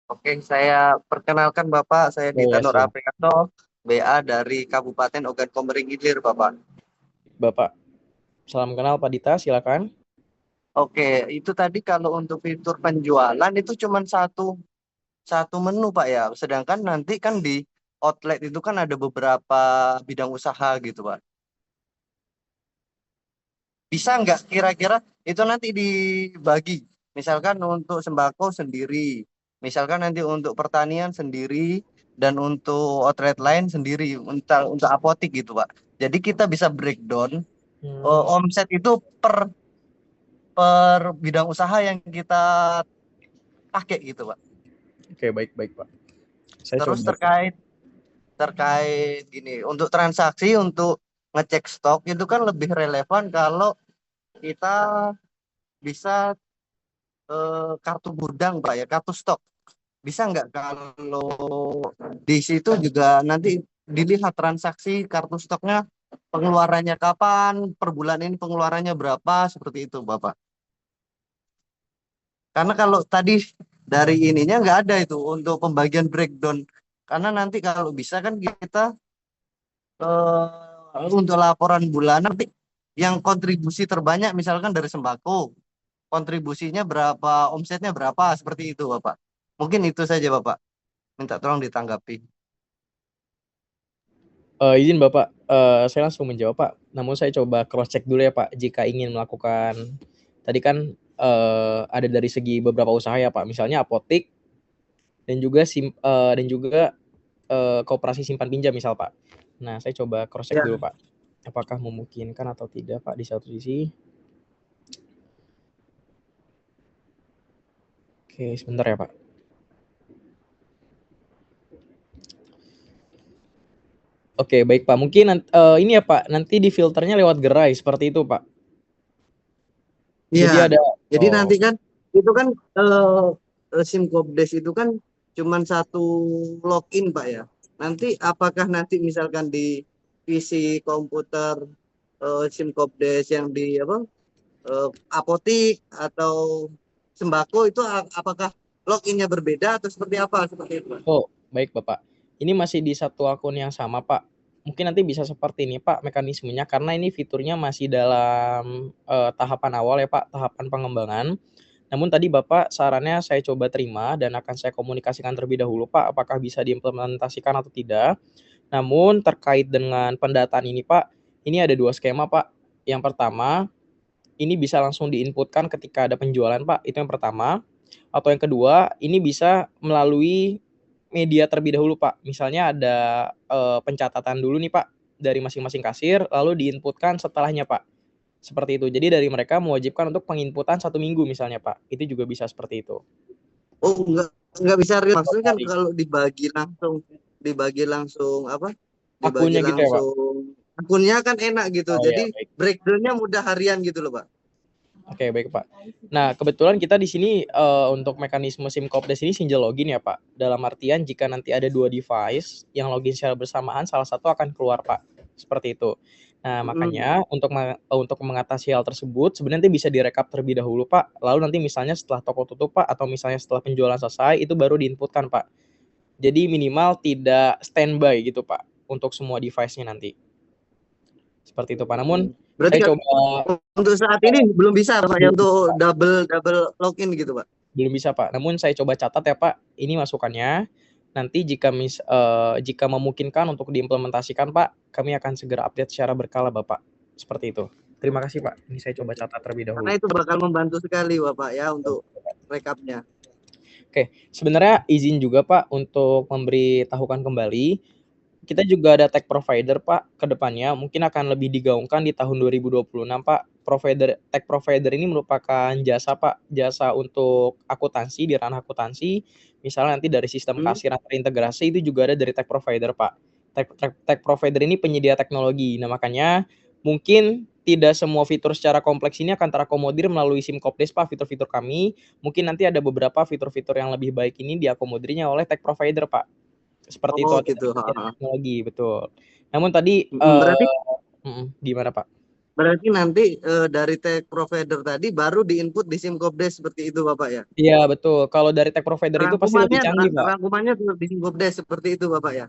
Oke, saya perkenalkan Bapak, saya Dita Nur siap. Aprianto, BA dari Kabupaten Ogan Komering Ilir, Bapak. Bapak, salam kenal Pak Dita, silakan. Oke, itu tadi kalau untuk fitur penjualan itu cuma satu menu Pak ya. Sedangkan nanti kan di outlet itu kan ada beberapa bidang usaha gitu Pak. Bisa nggak kira-kira itu nanti dibagi? Misalkan untuk sembako sendiri, misalkan nanti untuk pertanian sendiri, dan untuk outlet lain sendiri, untuk apotik gitu Pak. Jadi kita bisa breakdown omset itu per bidang usaha yang kita pakai gitu Pak. Oke, baik Pak. Saya Terus coba. terkait gini, untuk transaksi untuk ngecek stok itu kan lebih relevan kalau kita bisa kartu gudang Pak ya, kartu stok. Bisa nggak kalau di situ juga nanti dilihat transaksi kartu stoknya pengeluarannya kapan, per bulan ini pengeluarannya berapa, seperti itu Bapak. Karena kalau tadi dari ininya nggak ada itu untuk pembagian breakdown. Karena nanti kalau bisa kan kita untuk laporan bulanan yang kontribusi terbanyak misalkan dari sembako, kontribusinya berapa, omsetnya berapa, seperti itu Bapak. Mungkin itu saja Bapak. Minta tolong ditanggapi. Izin Bapak, saya langsung menjawab Pak. Namun saya coba cross check dulu ya Pak. Jika ingin melakukan, tadi kan ada dari segi beberapa usaha ya Pak. Misalnya apotik dan juga koperasi simpan pinjam misal Pak. Nah saya coba cross check Ya. dulu Pak. Apakah memungkinkan atau tidak Pak di satu sisi. Oke sebentar ya Pak. Oke baik Pak. Mungkin ini ya Pak. Nanti di filternya lewat gerai seperti itu Pak. Jadi Iya. ada. Jadi nanti kan itu kan SIMKOBDES itu kan cuman satu login Pak ya. Nanti apakah nanti misalkan di PC komputer SIMKOBDES yang di apotik atau sembako itu apakah loginnya berbeda atau seperti apa seperti itu? Oh, baik Bapak. Ini masih di satu akun yang sama Pak. Mungkin nanti bisa seperti ini Pak mekanismenya karena ini fiturnya masih dalam tahapan awal ya Pak, tahapan pengembangan. Namun tadi Bapak sarannya saya coba terima dan akan saya komunikasikan terlebih dahulu Pak, apakah bisa diimplementasikan atau tidak. Namun terkait dengan pendataan ini Pak, ini ada 2 skema Pak. Yang pertama, ini bisa langsung diinputkan ketika ada penjualan Pak, itu yang pertama. Atau yang kedua, ini bisa melalui media terlebih dahulu Pak. Misalnya ada pencatatan dulu nih Pak dari masing-masing kasir, lalu diinputkan setelahnya Pak. Seperti itu. Jadi dari mereka mewajibkan untuk penginputan 1 minggu misalnya Pak. Itu juga bisa seperti itu. Oh, enggak bisa real. Maksudnya kan kalau dibagi langsung apa? Dibagi Akunnya gitu ya Pak. langsung akunnya kan enak gitu. Oh ya, Jadi baik. breakdown-nya mudah harian gitu loh, Pak. Oke, baik Pak. Nah, kebetulan kita di sini untuk mekanisme SIMKOBDES ini single login ya Pak. Dalam artian jika nanti ada 2 device yang login secara bersamaan, salah satu akan keluar Pak. Seperti itu. Nah, makanya untuk mengatasi hal tersebut sebenarnya nanti bisa direkap terlebih dahulu Pak. Lalu nanti misalnya setelah toko tutup Pak atau misalnya setelah penjualan selesai itu baru diinputkan Pak. Jadi minimal tidak standby gitu Pak untuk semua device-nya nanti. Seperti itu Pak. Namun Berarti saya coba untuk saat ini belum bisa Pak ya untuk double login gitu, Pak. belum bisa Pak. Namun saya coba catat ya Pak, ini masukannya. Nanti jika memungkinkan untuk diimplementasikan Pak, kami akan segera update secara berkala Bapak. Seperti itu. Terima kasih Pak. Ini saya coba catat terlebih dahulu. Karena itu bakal membantu sekali Bapak ya untuk rekapnya. Oke, sebenarnya izin juga Pak untuk memberitahukan kembali. Kita juga ada tech provider Pak ke depannya, mungkin akan lebih digaungkan di tahun 2026 Pak. Tech provider ini merupakan jasa Pak, jasa untuk akuntansi di ranah akuntansi. Misalnya nanti dari sistem kasir yang terintegrasi itu juga ada dari tech provider Pak. Tech provider ini penyedia teknologi. Nah makanya mungkin tidak semua fitur secara kompleks ini akan terakomodir melalui SIMKOBDES Pak, fitur-fitur kami. Mungkin nanti ada beberapa fitur-fitur yang lebih baik ini diakomodirnya oleh tech provider Pak. Seperti itu gitu. teknologi, betul. Namun tadi berarti gimana Pak? Berarti nanti dari tech provider tadi baru diinput di SIMKOBDES seperti itu Bapak ya? Iya betul. Kalau dari tech provider itu pasti lebih canggih Pak. Rangkumannya di SIMKOBDES seperti itu Bapak ya?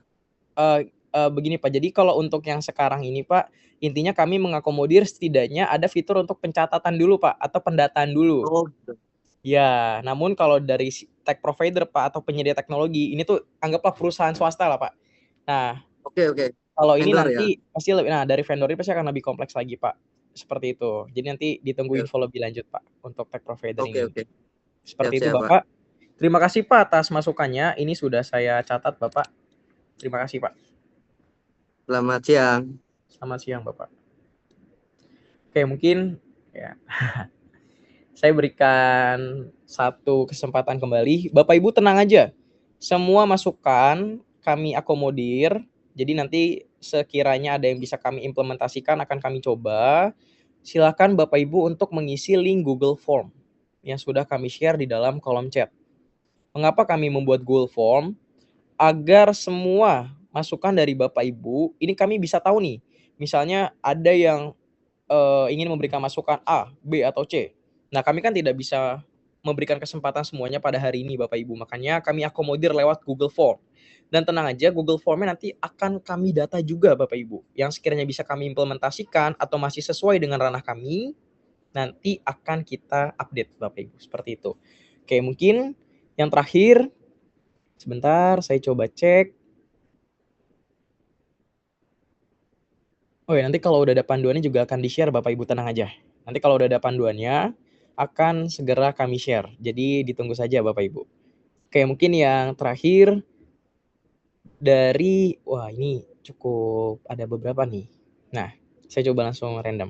Begini Pak, jadi kalau untuk yang sekarang ini Pak, intinya kami mengakomodir setidaknya ada fitur untuk pencatatan dulu Pak, atau pendataan dulu. Oh gitu. Ya, namun kalau dari tech provider Pak atau penyedia teknologi, ini tuh anggaplah perusahaan swasta lah Pak. Nah, Oke. kalau ini Vendor nanti pasti dari vendor ini pasti akan lebih kompleks lagi Pak. Seperti itu. Jadi nanti ditunggu info lebih lanjut Pak untuk tech provider ini. Oke. Seperti itu Siap, Bapak. Terima kasih Pak atas masukannya. Ini sudah saya catat Bapak. Terima kasih Pak. Selamat siang. Selamat siang Bapak. Oke, mungkin ya. Saya berikan satu kesempatan kembali. Bapak Ibu tenang aja. Semua masukan kami akomodir. Jadi nanti sekiranya ada yang bisa kami implementasikan akan kami coba. Silakan Bapak Ibu untuk mengisi link Google Form yang sudah kami share di dalam kolom chat. Mengapa kami membuat Google Form? Agar semua masukan dari Bapak Ibu, ini kami bisa tahu nih. Misalnya ada yang ingin memberikan masukan A, B, atau C. Nah, kami kan tidak bisa memberikan kesempatan semuanya pada hari ini, Bapak Ibu. Makanya kami akomodir lewat Google Form. Dan tenang aja, Google Form-nya nanti akan kami data juga, Bapak Ibu. Yang sekiranya bisa kami implementasikan atau masih sesuai dengan ranah kami, nanti akan kita update, Bapak Ibu. Seperti itu. Oke, mungkin yang terakhir, sebentar saya coba cek. Oh ya, nanti kalau udah ada panduannya juga akan di-share Bapak Ibu, tenang aja. Nanti kalau udah ada panduannya akan segera kami share. Jadi ditunggu saja Bapak Ibu. Oke, mungkin yang terakhir dari wah ini cukup ada beberapa nih. Nah, saya coba langsung random.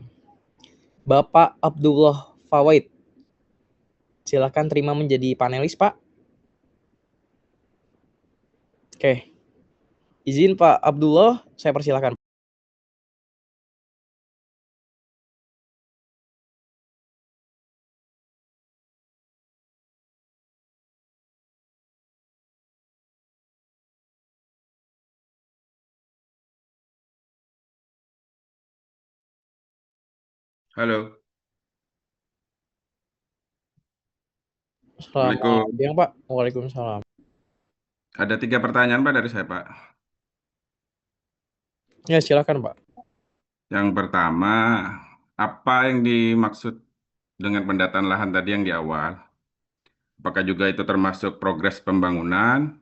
Bapak Abdullah Fawaid. Silakan terima menjadi panelis, Pak. Oke. Izin Pak Abdullah, saya persilakan. Halo, Selamat Assalamualaikum. siang, Pak. Waalaikumsalam. Ada 3 pertanyaan Pak dari saya Pak. Ya, silakan, Pak. Yang pertama, apa yang dimaksud dengan pendataan lahan tadi yang di awal? Apakah juga itu termasuk progres pembangunan?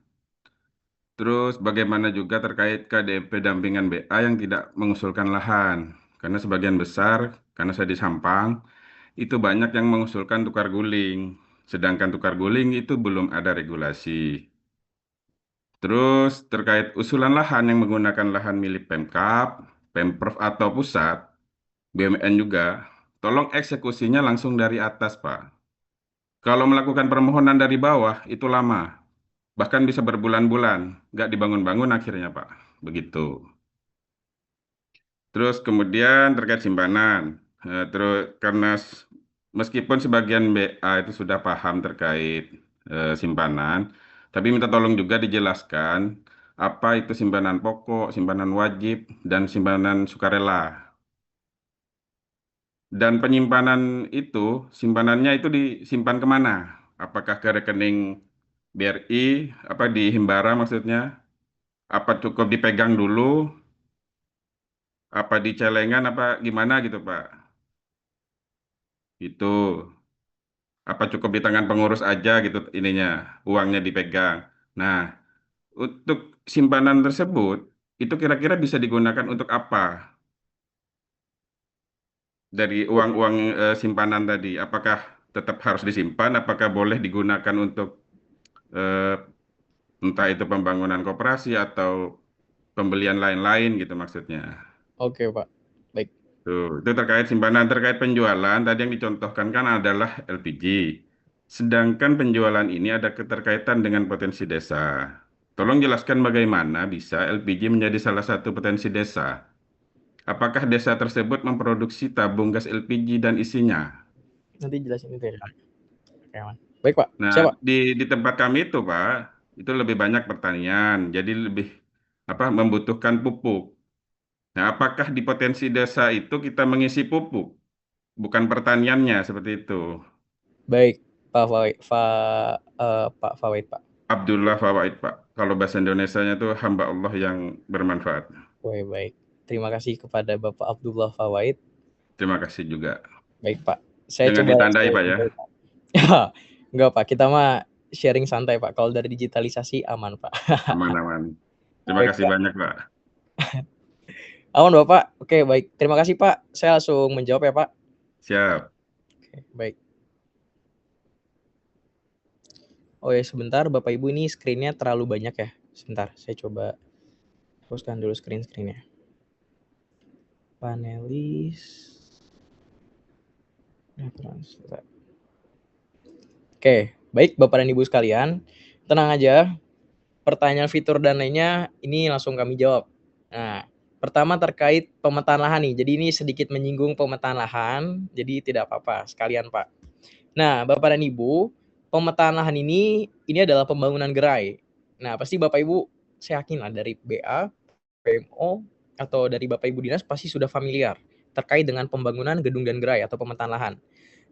Terus bagaimana juga terkait KDP dampingan BA yang tidak mengusulkan lahan? Karena sebagian besar, karena saya di Sampang, itu banyak yang mengusulkan tukar guling. Sedangkan tukar guling itu belum ada regulasi. Terus terkait usulan lahan yang menggunakan lahan milik Pemkab, Pemprov atau pusat, BUMN juga, tolong eksekusinya langsung dari atas, Pak. Kalau melakukan permohonan dari bawah, itu lama. Bahkan bisa berbulan-bulan, nggak dibangun-bangun akhirnya, Pak. Begitu. Terus kemudian terkait simpanan. Terus karena meskipun sebagian BA itu sudah paham terkait simpanan, tapi minta tolong juga dijelaskan apa itu simpanan pokok, simpanan wajib, dan simpanan sukarela. Dan penyimpanan itu, simpanannya itu disimpan kemana? Apakah ke rekening BRI, apa di Himbara maksudnya? Apa cukup dipegang dulu? Apa di celengan, apa gimana gitu, Pak? Itu. Apa cukup di tangan pengurus aja gitu ininya, uangnya dipegang. Nah, untuk simpanan tersebut, itu kira-kira bisa digunakan untuk apa? Dari uang-uang simpanan tadi, apakah tetap harus disimpan? Apakah boleh digunakan untuk eh, entah itu pembangunan koperasi atau pembelian lain-lain gitu maksudnya. Oke, Pak. Baik. Tuh, itu terkait simpanan, terkait penjualan, tadi yang dicontohkan kan adalah LPG. Sedangkan penjualan ini ada keterkaitan dengan potensi desa. Tolong jelaskan bagaimana bisa LPG menjadi salah satu potensi desa. Apakah desa tersebut memproduksi tabung gas LPG dan isinya? Nanti jelasin itu ya, Pak. Oke, aman. Baik, Pak. Nah, Siapa? di tempat kami itu, Pak, itu lebih banyak pertanian, jadi lebih membutuhkan pupuk. Nah, apakah di potensi desa itu kita mengisi pupuk, bukan pertaniannya seperti itu? Baik, Pak Fawaid. Pak Fawaid, Pak. Abdullah Fawaid, Pak. Kalau bahasa Indonesianya itu hamba Allah yang bermanfaat. Oke, baik. Terima kasih kepada Bapak Abdullah Fawaid. Terima kasih juga. Baik, Pak. Saya Jangan coba ditandai, Pak ya. Enggak, Pak. Kita mah sharing santai, Pak. Kalau dari digitalisasi aman, Pak. Aman-aman. Terima Baik, kasih Pak. banyak, Pak. Aman, Bapak. Oke, baik. Terima kasih, Pak. Saya langsung menjawab ya, Pak. Siap. Oke, baik. Oh ya, sebentar Bapak Ibu, ini screen-nya terlalu banyak ya. Sebentar, saya coba hapuskan dulu screen-nya. Panelis. Oke, baik Bapak dan Ibu sekalian. Tenang aja, pertanyaan fitur dan lainnya ini langsung kami jawab. Nah, pertama terkait pemetaan lahan nih. Jadi ini sedikit menyinggung pemetaan lahan, jadi tidak apa-apa sekalian, Pak. Nah, Bapak dan Ibu, pemetaan lahan ini adalah pembangunan gerai. Nah, pasti Bapak Ibu, saya yakin lah dari BA, PMO, atau dari Bapak Ibu Dinas pasti sudah familiar terkait dengan pembangunan gedung dan gerai atau pemetaan lahan.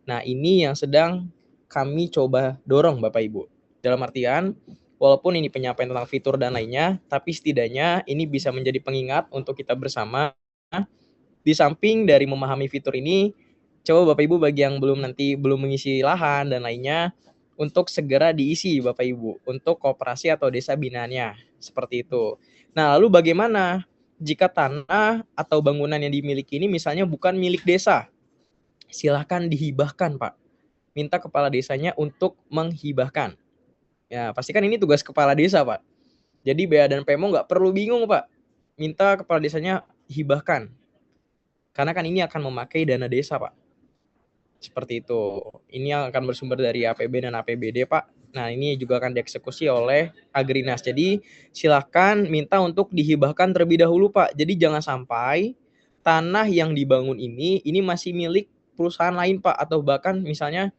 Nah, ini yang sedang kami coba dorong Bapak Ibu. Dalam artian, walaupun ini penyampaian tentang fitur dan lainnya, tapi setidaknya ini bisa menjadi pengingat untuk kita bersama. Di samping dari memahami fitur ini, coba Bapak Ibu bagi yang belum mengisi lahan dan lainnya, untuk segera diisi Bapak Ibu, untuk koperasi atau desa binaannya, seperti itu. Nah, lalu bagaimana jika tanah atau bangunan yang dimiliki ini misalnya bukan milik desa, silahkan dihibahkan, Pak. Minta kepala desanya untuk menghibahkan. Ya, pastikan ini tugas kepala desa, Pak. Jadi BA dan PMO nggak perlu bingung, Pak. Minta kepala desanya hibahkan. Karena kan ini akan memakai dana desa, Pak. Seperti itu. Ini yang akan bersumber dari APB dan APBD, Pak. Nah, ini juga akan dieksekusi oleh Agrinas. Jadi, silakan minta untuk dihibahkan terlebih dahulu, Pak. Jadi, jangan sampai tanah yang dibangun ini masih milik perusahaan lain, Pak. Atau bahkan misalnya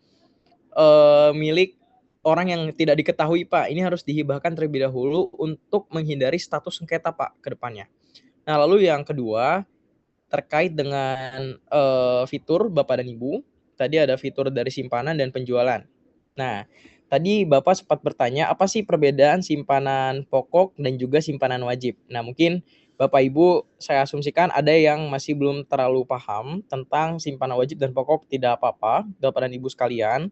milik orang yang tidak diketahui, Pak. Ini harus dihibahkan terlebih dahulu untuk menghindari status sengketa, Pak, ke depannya. Nah, lalu yang kedua, terkait dengan fitur Bapak dan Ibu. Tadi ada fitur dari simpanan dan penjualan. Nah, tadi Bapak sempat bertanya, apa sih perbedaan simpanan pokok dan juga simpanan wajib? Nah, mungkin Bapak Ibu, saya asumsikan ada yang masih belum terlalu paham tentang simpanan wajib dan pokok. Tidak apa-apa, Bapak dan Ibu sekalian.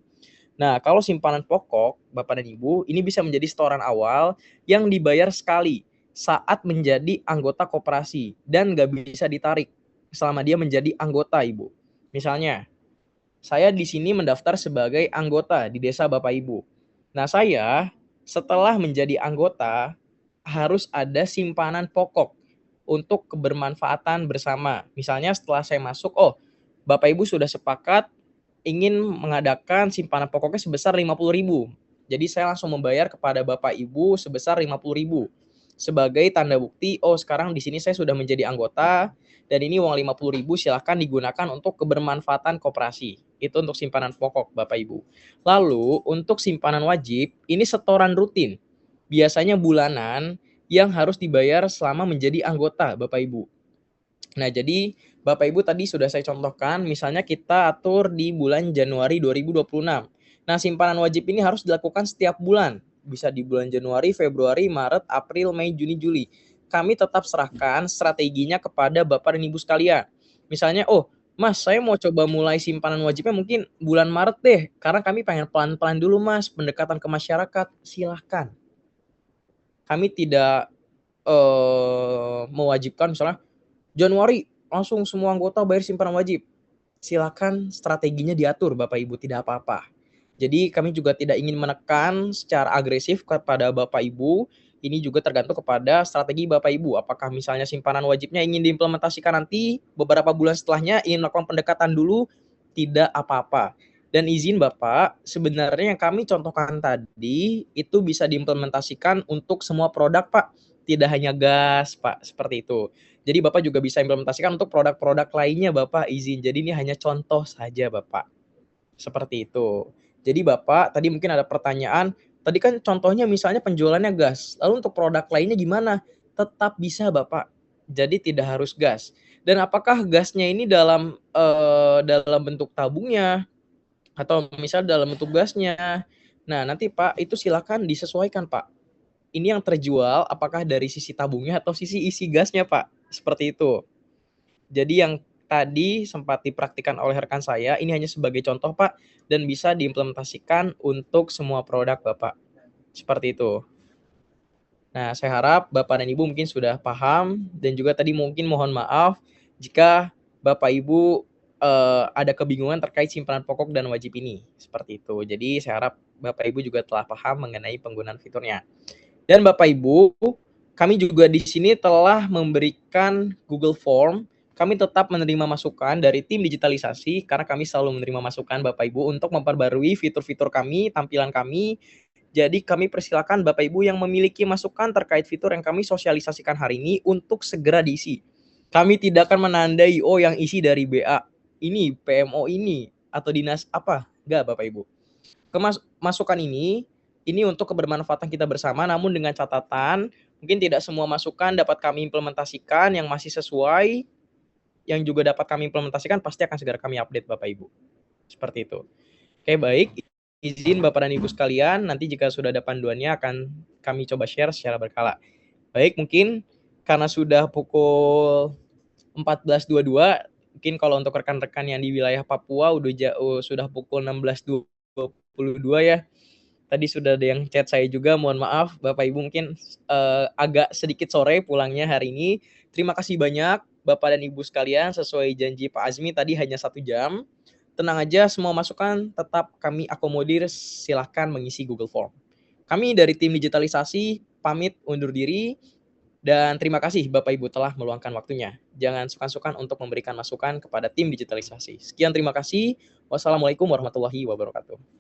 Nah, kalau simpanan pokok, Bapak dan Ibu, ini bisa menjadi setoran awal yang dibayar sekali saat menjadi anggota koperasi dan nggak bisa ditarik selama dia menjadi anggota, Ibu. Misalnya, saya di sini mendaftar sebagai anggota di desa Bapak Ibu. Nah, saya setelah menjadi anggota harus ada simpanan pokok untuk kebermanfaatan bersama. Misalnya setelah saya masuk, Bapak Ibu sudah sepakat ingin mengadakan simpanan pokoknya sebesar 50.000. Jadi saya langsung membayar kepada Bapak Ibu sebesar 50.000 sebagai tanda bukti, sekarang di sini saya sudah menjadi anggota dan ini uang 50.000 silahkan digunakan untuk kebermanfaatan koperasi. Itu untuk simpanan pokok, Bapak Ibu. Lalu untuk simpanan wajib, ini setoran rutin. Biasanya bulanan yang harus dibayar selama menjadi anggota, Bapak Ibu. Nah, jadi Bapak Ibu tadi sudah saya contohkan, misalnya kita atur di bulan Januari 2026. Nah, simpanan wajib ini harus dilakukan setiap bulan. Bisa di bulan Januari, Februari, Maret, April, Mei, Juni, Juli. Kami tetap serahkan strateginya kepada Bapak dan Ibu sekalian. Misalnya, Mas, saya mau coba mulai simpanan wajibnya mungkin bulan Maret deh, karena kami pengen pelan-pelan dulu, Mas, pendekatan ke masyarakat. Silahkan. Kami tidak mewajibkan misalnya Januari langsung semua anggota bayar simpanan wajib. Silakan strateginya diatur, Bapak Ibu, tidak apa-apa. Jadi kami juga tidak ingin menekan secara agresif kepada Bapak Ibu. Ini juga tergantung kepada strategi Bapak Ibu. Apakah misalnya simpanan wajibnya ingin diimplementasikan nanti, beberapa bulan setelahnya ingin melakukan pendekatan dulu, tidak apa-apa. Dan izin Bapak, sebenarnya yang kami contohkan tadi itu bisa diimplementasikan untuk semua produk, Pak. Tidak hanya gas, Pak, seperti itu. Jadi Bapak juga bisa implementasikan untuk produk-produk lainnya, Bapak izin. Jadi ini hanya contoh saja, Bapak. Seperti itu. Jadi Bapak, tadi mungkin ada pertanyaan, tadi kan contohnya misalnya penjualannya gas. Lalu untuk produk lainnya gimana? Tetap bisa, Bapak. Jadi tidak harus gas. Dan apakah gasnya ini dalam bentuk tabungnya atau misalnya dalam bentuk gasnya? Nah, nanti Pak, itu silakan disesuaikan, Pak. Ini yang terjual apakah dari sisi tabungnya atau sisi isi gasnya, Pak. Seperti itu. Jadi yang tadi sempat dipraktikkan oleh rekan saya, ini hanya sebagai contoh, Pak, dan bisa diimplementasikan untuk semua produk, Bapak. Seperti itu. Nah, saya harap Bapak dan Ibu mungkin sudah paham, dan juga tadi mungkin mohon maaf jika Bapak Ibu ada kebingungan terkait simpanan pokok dan wajib ini. Seperti itu. Jadi saya harap Bapak Ibu juga telah paham mengenai penggunaan fiturnya. Dan Bapak Ibu, kami juga di sini telah memberikan Google Form. Kami tetap menerima masukan dari tim digitalisasi karena kami selalu menerima masukan Bapak Ibu untuk memperbarui fitur-fitur kami, tampilan kami. Jadi kami persilakan Bapak Ibu yang memiliki masukan terkait fitur yang kami sosialisasikan hari ini untuk segera diisi. Kami tidak akan menandai, yang isi dari BA ini, PMO ini, atau dinas apa. Enggak, Bapak Ibu. Masukan ini untuk kebermanfaatan kita bersama, namun dengan catatan, mungkin tidak semua masukan dapat kami implementasikan, yang masih sesuai, yang juga dapat kami implementasikan, pasti akan segera kami update Bapak Ibu. Seperti itu. Oke, baik. Izin Bapak dan Ibu sekalian, nanti jika sudah ada panduannya akan kami coba share secara berkala. Baik, mungkin karena sudah pukul 14.22, mungkin kalau untuk rekan-rekan yang di wilayah Papua sudah pukul 16.22 ya. Tadi sudah ada yang chat saya juga, mohon maaf Bapak Ibu mungkin agak sedikit sore pulangnya hari ini. Terima kasih banyak Bapak dan Ibu sekalian, sesuai janji Pak Azmi tadi hanya 1 jam. Tenang aja, semua masukan tetap kami akomodir, silahkan mengisi Google Form. Kami dari tim digitalisasi pamit undur diri, dan terima kasih Bapak Ibu telah meluangkan waktunya. Jangan sungkan-sungkan untuk memberikan masukan kepada tim digitalisasi. Sekian, terima kasih. Wassalamualaikum warahmatullahi wabarakatuh.